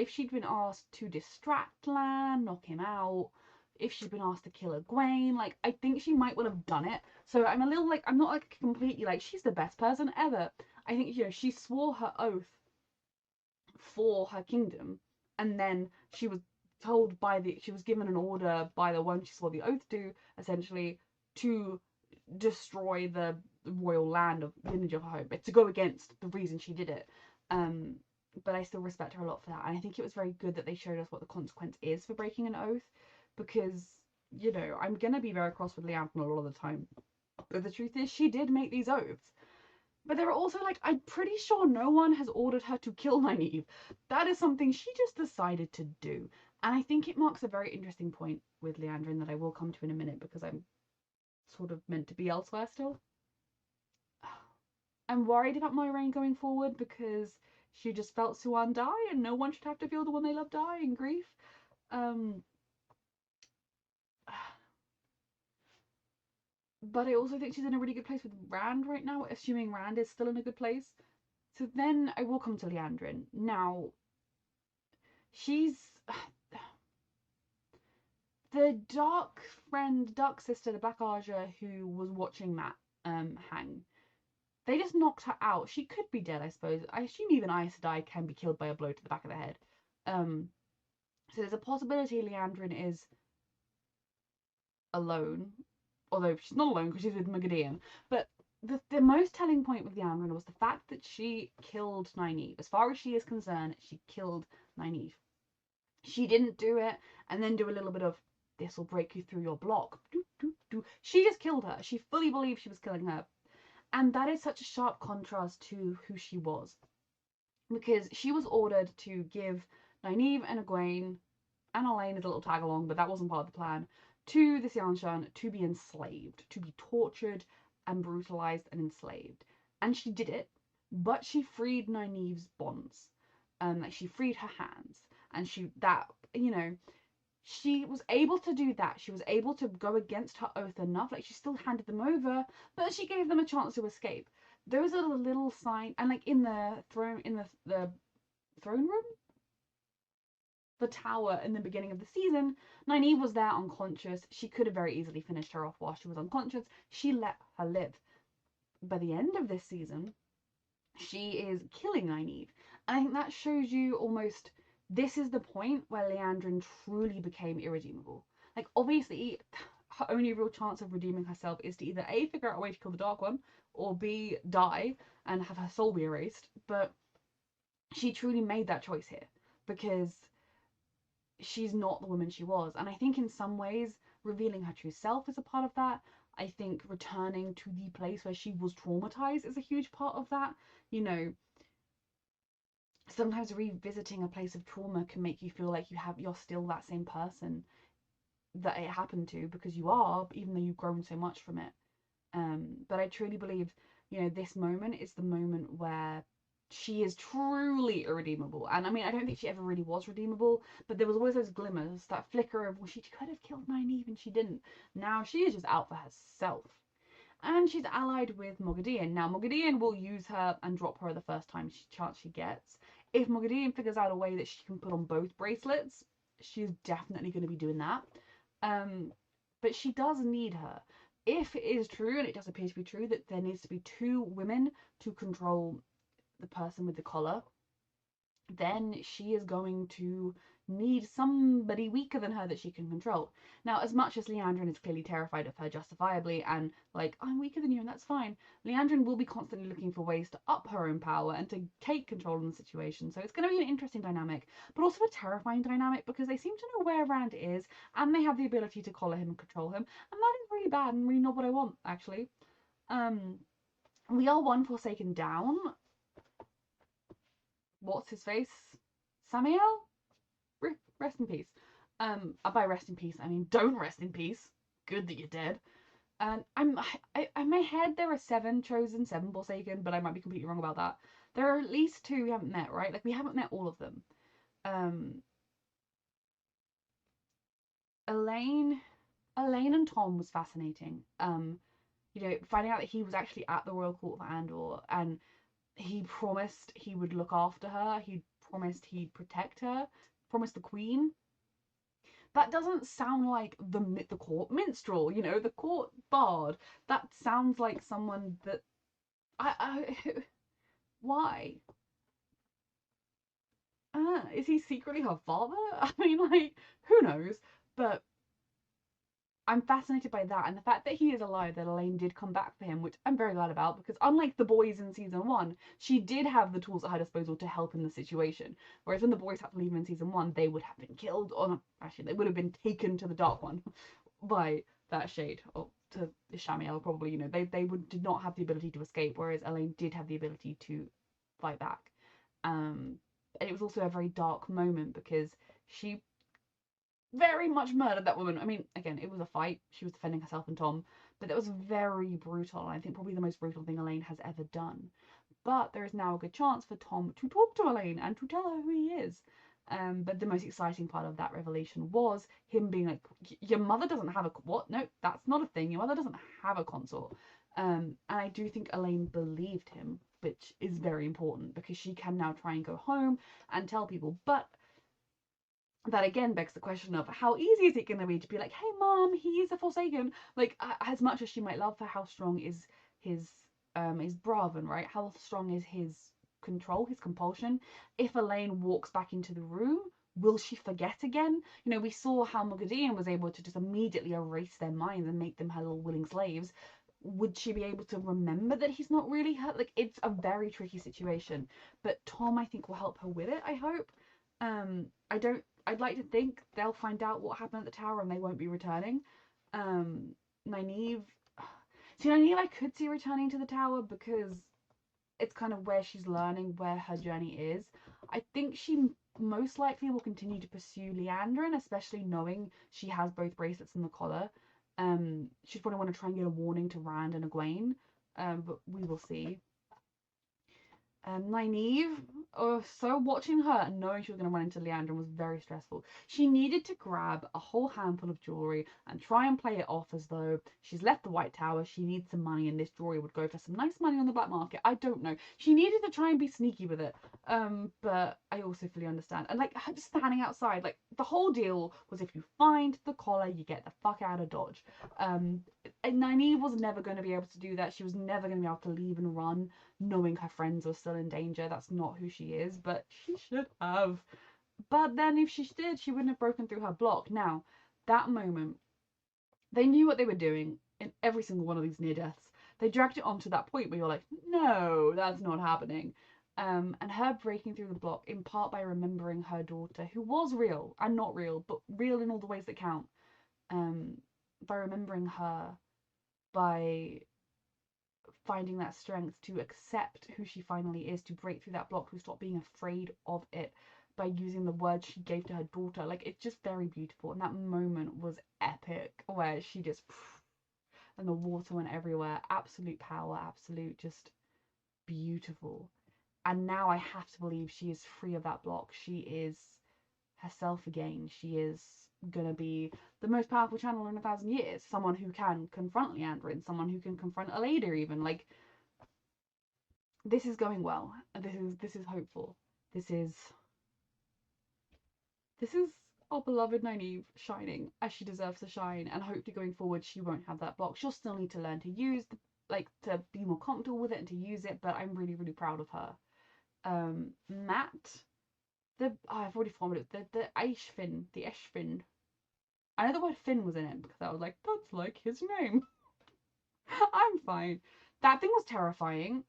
she'd been asked to distract Lan, knock him out, if she'd been asked to kill Egwene, like, I think she might well have done it. So I'm a little, like, I'm not, like, completely, like, she's the best person ever. I think, you know, she swore her oath for her kingdom, and then she was told she was given an order by the one she swore the oath to, essentially, to destroy the royal land of lineage of her home, to go against the reason she did it. But I still respect her a lot for that, and I think it was very good that they showed us what the consequence is for breaking an oath, because, you know, I'm gonna be very cross with Liandrin a lot of the time, but the truth is she did make these oaths. But there are also, like, I'm pretty sure no one has ordered her to kill Nynaeve. That is something she just decided to do. And I think it marks a very interesting point with Liandrin that I will come to in a minute, because I'm sort of meant to be elsewhere still. I'm worried about Moiraine going forward, because she just felt Siuan die, and no one should have to feel the one they love die in grief. But I also think she's in a really good place with Rand right now, assuming Rand is still in a good place. So then I will come to Liandrin. Now, she's the dark friend, dark sister, the Black Arja, who was watching Matt hang. They just knocked her out. She could be dead, I suppose. I assume even Aes Sedai can be killed by a blow to the back of the head. So there's a possibility Liandrin is alone. Although she's not alone because she's with Moghedien. But the most telling point with Liandrin was the fact that she killed Nynaeve. As far as she is concerned, she killed Nynaeve. She didn't do it and then do a little bit of, this will break you through your block. She just killed her. She fully believed she was killing her. And that is such a sharp contrast to who she was. Because she was ordered to give Nynaeve and Egwene and Elayne as a little tag along, but that wasn't part of the plan, to the Siuan to be enslaved, to be tortured and brutalized and enslaved. And she did it, but she freed Nynaeve's bonds. Like, she freed her hands. And she was able to do that. She was able to go against her oath enough. Like, she still handed them over, but she gave them a chance to escape. Those are the little signs. And like in the throne room, the tower in the beginning of the season, Nynaeve was there unconscious. She could have very easily finished her off while she was unconscious. She let her live. By the end of this season, she is killing Nynaeve. And I think that shows you almost, this is the point where Liandrin truly became irredeemable. Like, obviously, her only real chance of redeeming herself is to either A, figure out a way to kill the Dark One, or B, die and have her soul be erased. But she truly made that choice here, because she's not the woman she was. And I think in some ways revealing her true self is a part of that. I think returning to the place where she was traumatized is a huge part of that. You know, sometimes revisiting a place of trauma can make you feel like you're still that same person that it happened to, because you are, even though you've grown so much from it. But I truly believe, you know, this moment is the moment where she is truly irredeemable. And I mean, I don't think she ever really was redeemable, but there was always those glimmers, that flicker of, well, she could have killed Nynaeve and she didn't. Now she is just out for herself. And she's allied with Moghedien. Now, Moghedien will use her and drop her the first chance she gets. If Moghedien figures out a way that she can put on both bracelets, she's definitely going to be doing that. But she does need her. If it is true, and it does appear to be true, that there needs to be 2 women to control the person with the collar, then she is going to need somebody weaker than her that she can control. Now, as much as Liandrin is clearly terrified of her justifiably and like, I'm weaker than you and that's fine, Liandrin will be constantly looking for ways to up her own power and to take control of the situation. So it's going to be an interesting dynamic, but also a terrifying dynamic, because they seem to know where Rand is and they have the ability to collar him and control him, and that is really bad and really not what I want, actually. We are 1 Forsaken down. What's his face? Samael? Rest in peace. By rest in peace, I mean don't rest in peace. Good that you're dead. And in my head there are 7 chosen, 7 Forsaken, but I might be completely wrong about that. There are at least 2 we haven't met, right? Like, we haven't met all of them. Elayne and Thom was fascinating. You know, finding out that he was actually at the Royal Court of Andor, and he promised he would look after her. He promised he'd protect her. Promised the queen. That doesn't sound like the court minstrel, you know, the court bard. That sounds like someone that I why? Is he secretly her father? I mean, like, who knows? But I'm fascinated by that, and the fact that he is alive, that Elayne did come back for him, which I'm very glad about, because unlike the boys in season 1, she did have the tools at her disposal to help in the situation. Whereas when the boys had to leave him in season 1, they would have been killed, or not, actually, they would have been taken to the Dark One by that shade, or to Ishamael probably, you know, did not have the ability to escape, whereas Elayne did have the ability to fight back. And it was also a very dark moment because she very much murdered that woman. I mean, again, it was a fight. She was defending herself and Thom, but that was very brutal. And I think probably the most brutal thing Elayne has ever done. But there is now a good chance for Thom to talk to Elayne and to tell her who he is. But the most exciting part of that revelation was him being like, your mother doesn't have a... What? No, that's not a thing. Your mother doesn't have a consort. And I do think Elayne believed him, which is very important because she can now try and go home and tell people. But that again begs the question of how easy is it going to be to be like, hey mom, he's a Forsaken. Like, as much as she might love her, how strong is his Braven, right? How strong is his control, his compulsion? If Elayne walks back into the room, will she forget again? You know, we saw how Moghedien was able to just immediately erase their minds and make them her little willing slaves. Would she be able to remember that he's not really her? Like, it's a very tricky situation. But Thom, I think, will help her with it, I hope. I'd like to think they'll find out what happened at the tower and they won't be returning. Nynaeve... See, Nynaeve I could see returning to the tower because it's kind of where she's learning, where her journey is. I think she most likely will continue to pursue Liandrin, especially knowing she has both bracelets and the collar. She'd probably want to try and get a warning to Rand and Egwene, but we will see. Nynaeve, so watching her and knowing she was going to run into Liandrin was very stressful. She needed to grab a whole handful of jewellery and try and play it off as though she's left the White Tower, she needs some money, and this jewellery would go for some nice money on the black market. I don't know. She needed to try and be sneaky with it. But I also fully understand. And like, her just standing outside, like, the whole deal was if you find the collar, you get the fuck out of Dodge. And Nynaeve was never going to be able to do that. She was never going to be able to leave and run knowing her friends were still in danger. That's not who she is, but she should have. But then if she did, she wouldn't have broken through her block. Now, that moment, they knew what they were doing in every single one of these near deaths. They dragged it on to that point where you're like, no, that's not happening. And her breaking through the block, in part by remembering her daughter, who was real and not real, but real in all the ways that count. By remembering her, by finding that strength to accept who she finally is, to break through that block, to stop being afraid of it, by using the words she gave to her daughter. Like, it's just very beautiful. And that moment was epic, where she just, and the water went everywhere. Absolute power, absolute just beautiful. And now I have to believe she is free of that block. She is herself again. She is gonna be the most powerful channeler in 1,000 years. Someone who can confront Liandrin, someone who can confront Elayne even. Like, this is going well. This is hopeful. This is our beloved Nynaeve shining as she deserves to shine, and hopefully going forward she won't have that block. She'll still need to learn to use to be more comfortable with it and to use it, but I'm really, really proud of her. Matt, I've already formed it. The Eshfin. I know the word Finn was in it because I was like, that's like his name. I'm fine. That thing was terrifying.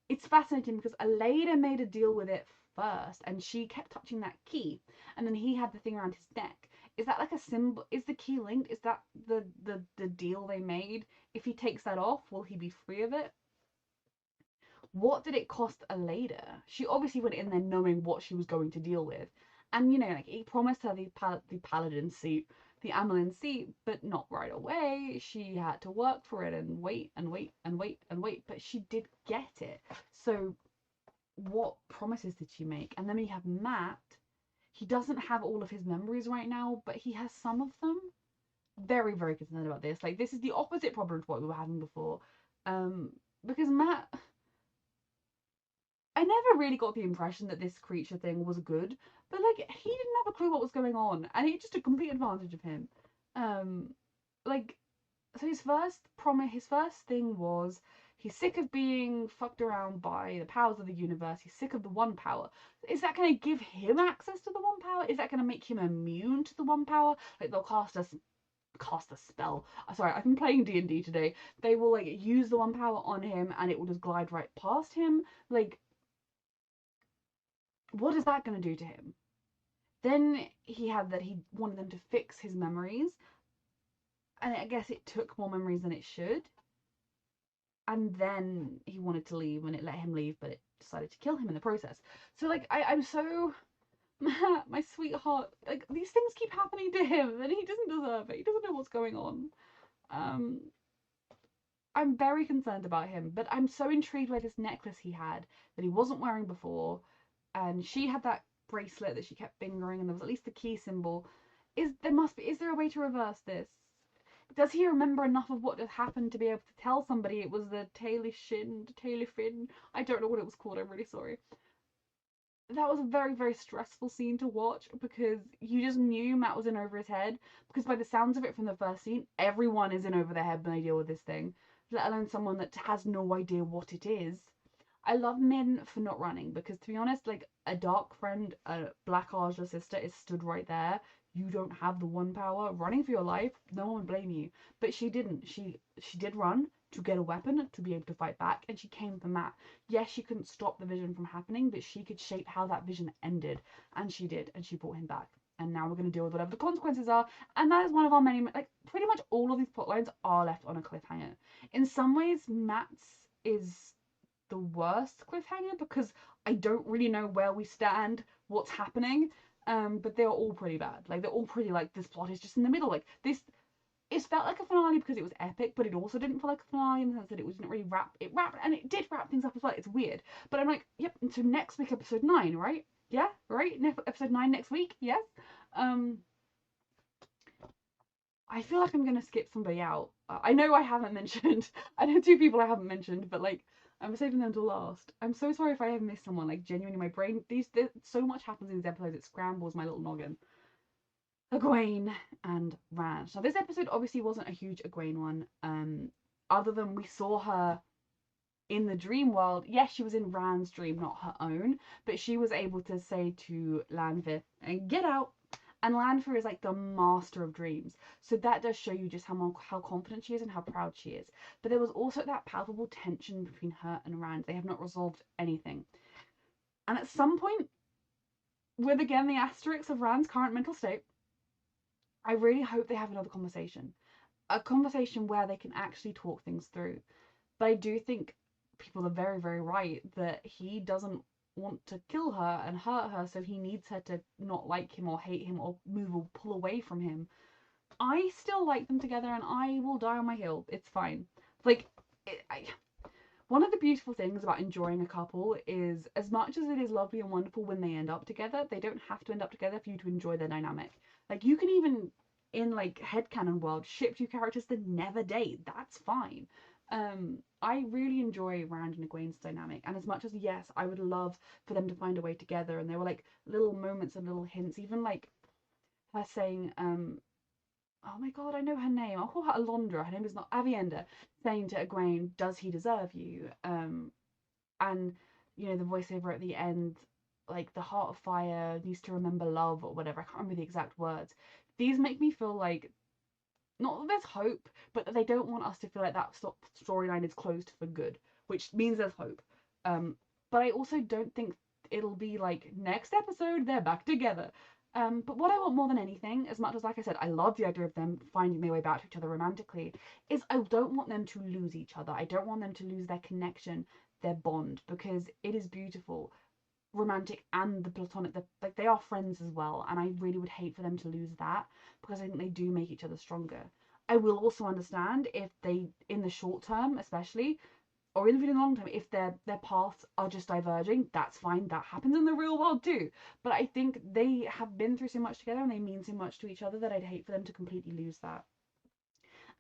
It's fascinating because Elayne made a deal with it first, and she kept touching that key, and then he had the thing around his neck. Is that like a symbol? Is the key linked? Is that the deal they made? If he takes that off, will he be free of it? What did it cost Elayne? She obviously went in there knowing what she was going to deal with. And, you know, like, he promised her the paladin seat, the Amelin seat, but not right away. She had to work for it and wait and wait and wait and wait. But she did get it. So what promises did she make? And then we have Matt. He doesn't have all of his memories right now, but he has some of them. Very, very concerned about this. Like, this is the opposite problem to what we were having before. Because Matt... I never really got the impression that this creature thing was good, but like he didn't have a clue what was going on, and he just took complete advantage of him. Like so his first thing was he's sick of being fucked around by the powers of the universe. He's sick of the one power. Is that going to give him access to the one power? Is that going to make him immune to the one power? Like they'll cast a spell. Sorry, I've been playing D&D today. They will like use the one power on him and it will just glide right past him. Like, what is that going to do to him? Then he had that he wanted them to fix his memories. And I guess it took more memories than it should. And then he wanted to leave and it let him leave, but it decided to kill him in the process. So like I'm so my sweetheart, like these things keep happening to him and he doesn't deserve it. He doesn't know what's going on. I'm very concerned about him, but I'm so intrigued by this necklace he had that he wasn't wearing before, and she had that bracelet that she kept fingering, and there was at least the key symbol. Is there a way to reverse this? Does he remember enough of what just happened to be able to tell somebody it was the Taily Fin? I don't know what it was called, I'm really sorry. That was a very, very stressful scene to watch because you just knew Matt was in over his head, because by the sounds of it from the first scene, everyone is in over their head when they deal with this thing, let alone someone that has no idea what it is. I love Min for not running because, to be honest, like a dark friend, a black Aja sister is stood right there. You don't have the one power. Running for your life, no one would blame you. But she didn't. She did run to get a weapon to be able to fight back, and she came for Matt. Yes, she couldn't stop the vision from happening, but she could shape how that vision ended, and she did, and she brought him back. And now we're going to deal with whatever the consequences are, and that is one of our many, like, pretty much all of these plotlines are left on a cliffhanger. In some ways, Matt's is the worst cliffhanger because I don't really know where we stand, what's happening, but they're all pretty bad. Like, they're all pretty, like, this plot is just in the middle. Like, this, it felt like a finale because it was epic, but it also didn't feel like a finale in the sense that it didn't really it wrapped, and it did wrap things up as well. It's weird. But I'm like, yep, so next week, episode 9, right? Yeah, right? Episode 9 next week, yes? I feel like I'm going to skip somebody out. I know I haven't mentioned, I know 2 people I haven't mentioned, but like, I'm saving them to last. I'm so sorry if I have missed someone. Like, genuinely, my brain, so much happens in these episodes, it scrambles my little noggin. Egwene and Rand. Now, this episode obviously wasn't a huge Egwene one, other than we saw her in the dream world. Yes, she was in Rand's dream, not her own, but she was able to say to Lanfear, get out. And Lanfear is like the master of dreams. So that does show you just how confident she is and how proud she is. But there was also that palpable tension between her and Rand. They have not resolved anything. And at some point, with again the asterisks of Rand's current mental state, I really hope they have another conversation. A conversation where they can actually talk things through. But I do think people are very, very right that he doesn't want to kill her and hurt her, so he needs her to not like him or hate him or move or pull away from him. I still like them together and I will die on my hill. It's fine. Like, one of the beautiful things about enjoying a couple is, as much as it is lovely and wonderful when they end up together, they don't have to end up together for you to enjoy their dynamic. Like, you can even, in like headcanon world, ship 2 characters that never date. That's fine. I really enjoy Rand and Egwene's dynamic, and as much as, yes, I would love for them to find a way together, and there were like little moments and little hints, even like her saying, oh my god, I know her name, I'll call her Alondra, her name is not Avienda, saying to Egwene, does he deserve you? And, you know, the voiceover at the end, like, the heart of fire needs to remember love, or whatever, I can't remember the exact words. These make me feel like, not that there's hope, but that they don't want us to feel like that storyline is closed for good, which means there's hope. But I also don't think it'll be like, next episode, they're back together. But what I want more than anything, as much as, like I said, I love the idea of them finding their way back to each other romantically, is I don't want them to lose each other. I don't want them to lose their connection, their bond, because it is beautiful. Romantic and the platonic, like, they are friends as well, and I really would hate for them to lose that, because I think they do make each other stronger. I will also understand if they, in the short term especially, or even in the long term, if their paths are just diverging, that's fine. That happens in the real world too. But I think they have been through so much together and they mean so much to each other that I'd hate for them to completely lose that.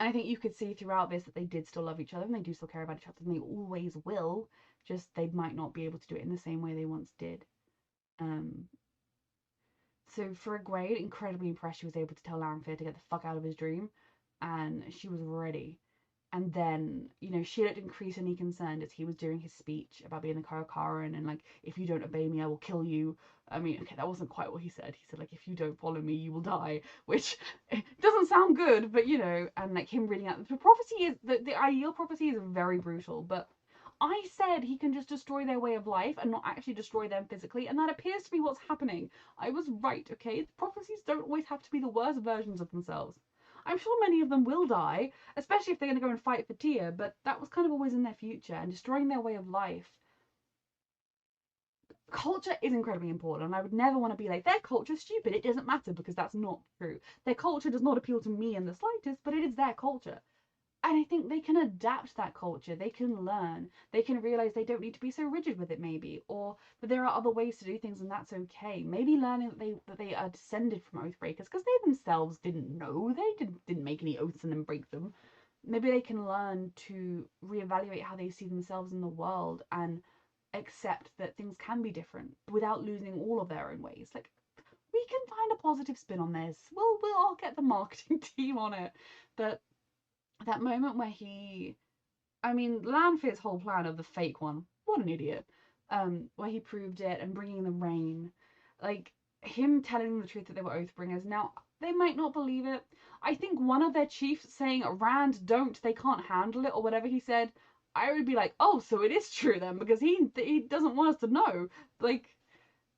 And I think you could see throughout this that they did still love each other and they do still care about each other and they always will. Just they might not be able to do it in the same way they once did. So for Egwene, incredibly impressed she was able to tell Lanfear to get the fuck out of his dream, and she was ready. And then, you know, she looked increasingly concerned as he was doing his speech about being a Carcharodon and, like, if you don't obey me, I will kill you. I mean, okay, that wasn't quite what he said. He said, like, if you don't follow me, you will die, which doesn't sound good, but, you know, and, like, him reading out. The prophecy is, the Aiel prophecy is very brutal, but I said he can just destroy their way of life and not actually destroy them physically, and that appears to be what's happening. I was right, okay? Prophecies don't always have to be the worst versions of themselves. I'm sure many of them will die, especially if they're going to go and fight for Tyr, but that was kind of always in their future, and destroying their way of life. Culture is incredibly important, and I would never want to be like, their culture's stupid, it doesn't matter, because that's not true. Their culture does not appeal to me in the slightest, but it is their culture. And I think they can adapt that culture, they can learn, they can realise they don't need to be so rigid with it maybe, or that there are other ways to do things and that's okay. Maybe learning that they are descended from Oathbreakers, because they themselves didn't know, they didn't make any oaths and then break them. Maybe they can learn to reevaluate how they see themselves in the world and accept that things can be different without losing all of their own ways. Like, we can find a positive spin on this. We'll all get the marketing team on it. But that moment where Lanfear's whole plan of the fake one, what an idiot, where he proved it and bringing the rain, like, him telling them the truth that they were Oathbringers. Now, they might not believe it. I think one of their chiefs saying, Rand, don't, they can't handle it, or whatever he said, I would be like, oh, so it is true then, because he doesn't want us to know. Like,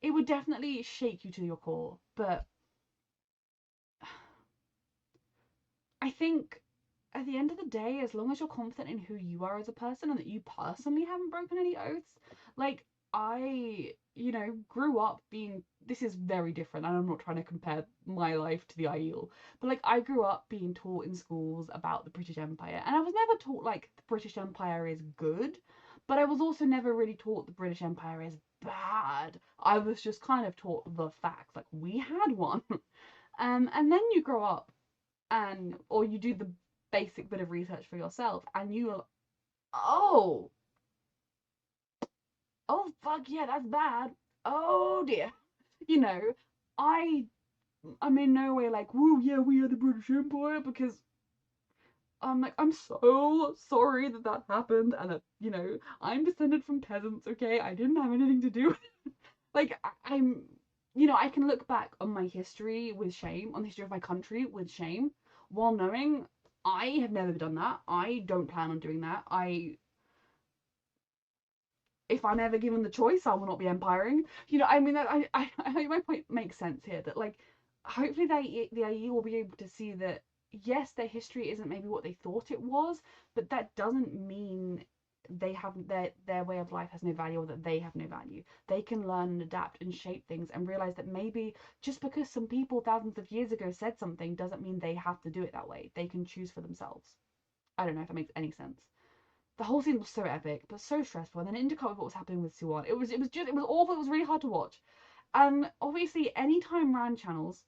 it would definitely shake you to your core, but I think at the end of the day, as long as you're confident in who you are as a person and that you personally haven't broken any oaths, like, I, you know, grew up being, this is very different, and I'm not trying to compare my life to the Aiel, but, like, I grew up being taught in schools about the British Empire, and I was never taught, like, the British Empire is good, but I was also never really taught the British Empire is bad. I was just kind of taught the facts, like, we had one. And then you grow up, or you do the basic bit of research for yourself, and you are, oh fuck yeah, that's bad, oh dear, you know, I'm in no way like, woo yeah, we are the British Empire, because I'm like, I'm so sorry that happened, and that, you know, I'm descended from peasants, okay, I didn't have anything to do with it. Like, I'm, you know, I can look back on my history with shame, on the history of my country with shame, while knowing I have never done that. I don't plan on doing that. If I'm ever given the choice, I will not be empiring. You know, I mean, I hope my point makes sense here. That, like, hopefully the IE will be able to see that, yes, their history isn't maybe what they thought it was, but that doesn't mean they have their way of life has no value, or that they have no value. They can learn and adapt and shape things and realize that maybe just because some people thousands of years ago said something doesn't mean they have to do it that way. They can choose for themselves. I don't know if that makes any sense. The whole scene was so epic, but so stressful, and then intercut with what was happening with Siuan. It was awful. It was really hard to watch. And obviously, anytime Rand channels,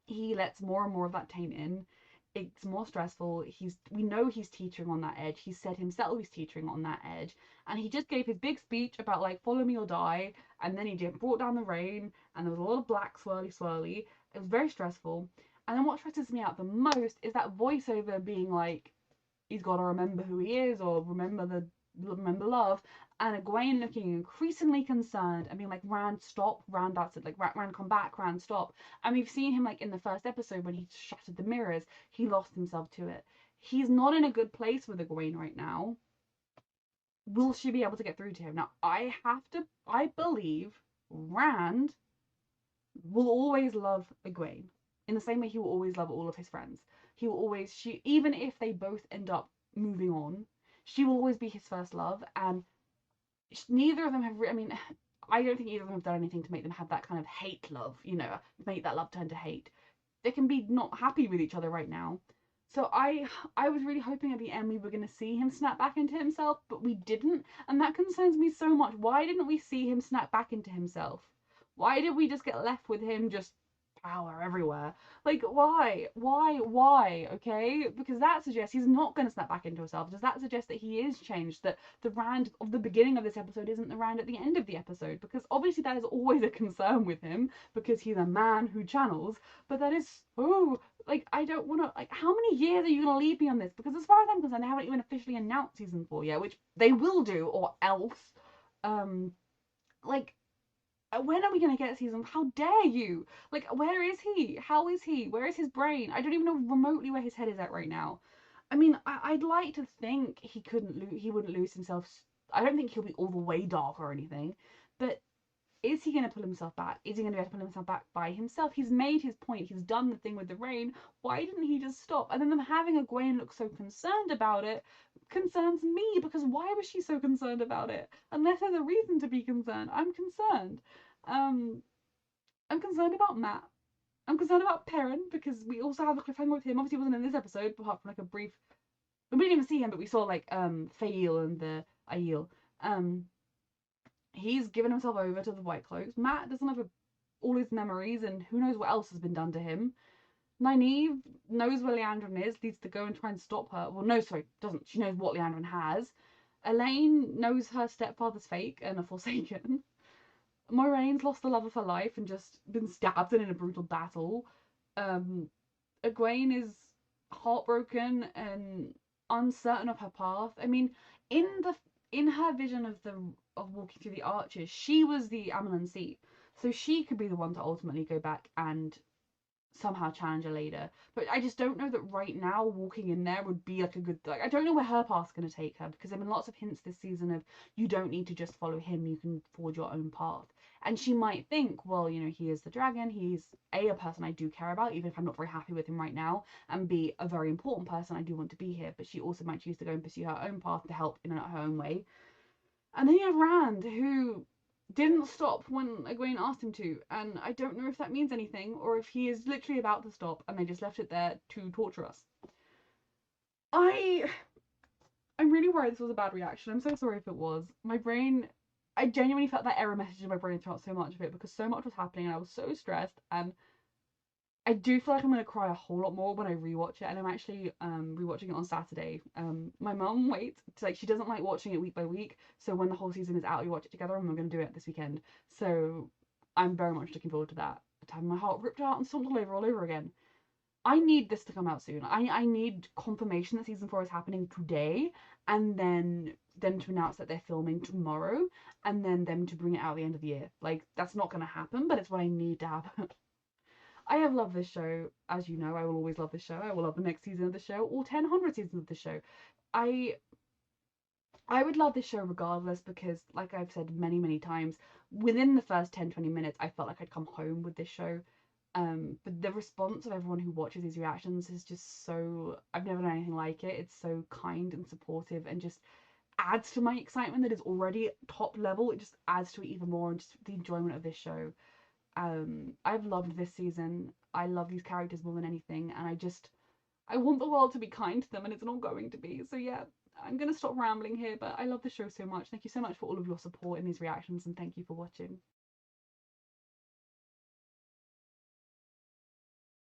he lets more and more of that taint in. It's more stressful. We know he's teetering on that edge. He said himself he's teetering on that edge, and he just gave his big speech about, like, follow me or die, and then he brought down the rain, and there was a lot of black swirly. It was very stressful. And then what stresses me out the most is that voiceover being like, he's got to remember who he is, or remember love, and Egwene looking increasingly concerned and being like, Rand, stop, Rand, that's it, like, Rand, come back, Rand, stop. And we've seen him, like, in the first episode when he shattered the mirrors, he lost himself to it. He's not in a good place with Egwene right now. Will she be able to get through to him? Now, I believe Rand will always love Egwene in the same way he will always love all of his friends. He will always, even if they both end up moving on, she will always be his first love, and neither of them have, I don't think either of them have done anything to make them have that kind of hate love, you know, make that love turn to hate. They can be not happy with each other right now. So I was really hoping at the end we were going to see him snap back into himself, but we didn't, and that concerns me so much. Why didn't we see him snap back into himself? Why did we just get left with him just power everywhere. Like, why, okay? Because that suggests he's not going to snap back into himself. Does that suggest that he is changed, that the Rand of the beginning of this episode isn't the Rand at the end of the episode? Because obviously that is always a concern with him, because he's a man who channels, but that is so, like, I don't want to, like, how many years are you going to leave me on this? Because as far as I'm concerned, they haven't even officially announced season 4 yet, which they will do, or else, like, when are we going to get season? How dare you? Like, where is he? How is he? Where is his brain? I don't even know remotely where his head is at right now. I mean, I'd like to think he wouldn't lose himself. I don't think he'll be all the way dark or anything, but is he going to pull himself back? Is he going to be able to pull himself back by himself? He's made his point. He's done the thing with the rain. Why didn't he just stop? And then them having Egwene look so concerned about it concerns me, because why was she so concerned about it? Unless there's a reason to be concerned, I'm concerned. I'm concerned about Matt. I'm concerned about Perrin, because we also have a cliffhanger with him. Obviously, he wasn't in this episode, apart from like a brief. We didn't even see him, but we saw like Fael and the Aiel. He's given himself over to the White Cloaks. Matt doesn't have all his memories, and who knows what else has been done to him. Nynaeve knows where Liandrin is, needs to go and try and stop her. Well, no, sorry, doesn't. She knows what Liandrin has. Elayne knows her stepfather's fake and a Forsaken. Moiraine's lost the love of her life and just been stabbed in a brutal battle. Egwene is heartbroken and uncertain of her path. I mean, in her vision of walking through the arches, she was the Amelin seat, so she could be the one to ultimately go back and somehow challenge her later. But I just don't know that right now walking in there would be like a good, like, I don't know where her path's going to take her, because there have been lots of hints this season of you don't need to just follow him, you can forge your own path. And she might think, well, you know, he is the dragon, he's a person I do care about, even if I'm not very happy with him right now, and B, a very important person, I do want to be here. But she also might choose to go and pursue her own path to help in her own way. And then you have Rand, who didn't stop when Egwene asked him to, and I don't know if that means anything, or if he is literally about to stop and they just left it there to torture us. I'm really worried this was a bad reaction. I'm so sorry if it was. My brain, I genuinely felt that error message in my brain throughout so much of it, because so much was happening and I was so stressed, and I do feel like I'm going to cry a whole lot more when I rewatch it, and I'm actually rewatching it on Saturday. My mum waits, like, she doesn't like watching it week by week, so when the whole season is out, we watch it together, and we're going to do it this weekend. So I'm very much looking forward to that. To having my heart ripped out and stomped all over again. I need this to come out soon. I need confirmation that season 4 is happening today, and then them to announce that they're filming tomorrow, and then them to bring it out at the end of the year. Like, that's not going to happen, but it's what I need to happen. I have loved this show, as you know. I will always love this show. I will love the next season of the show, or 100 seasons of the show. I would love this show regardless, because, like I've said many times, within the first 10-20 minutes, I felt like I'd come home with this show. But the response of everyone who watches these reactions is just so, I've never known anything like it. It's so kind and supportive, and just adds to my excitement that is already top level. It just adds to it even more, and just the enjoyment of this show. I've loved this season. I love these characters more than anything, and I want the world to be kind to them, and it's not going to be. So yeah, I'm gonna stop rambling here, but I love the show so much. Thank you so much for all of your support in these reactions, and thank you for watching.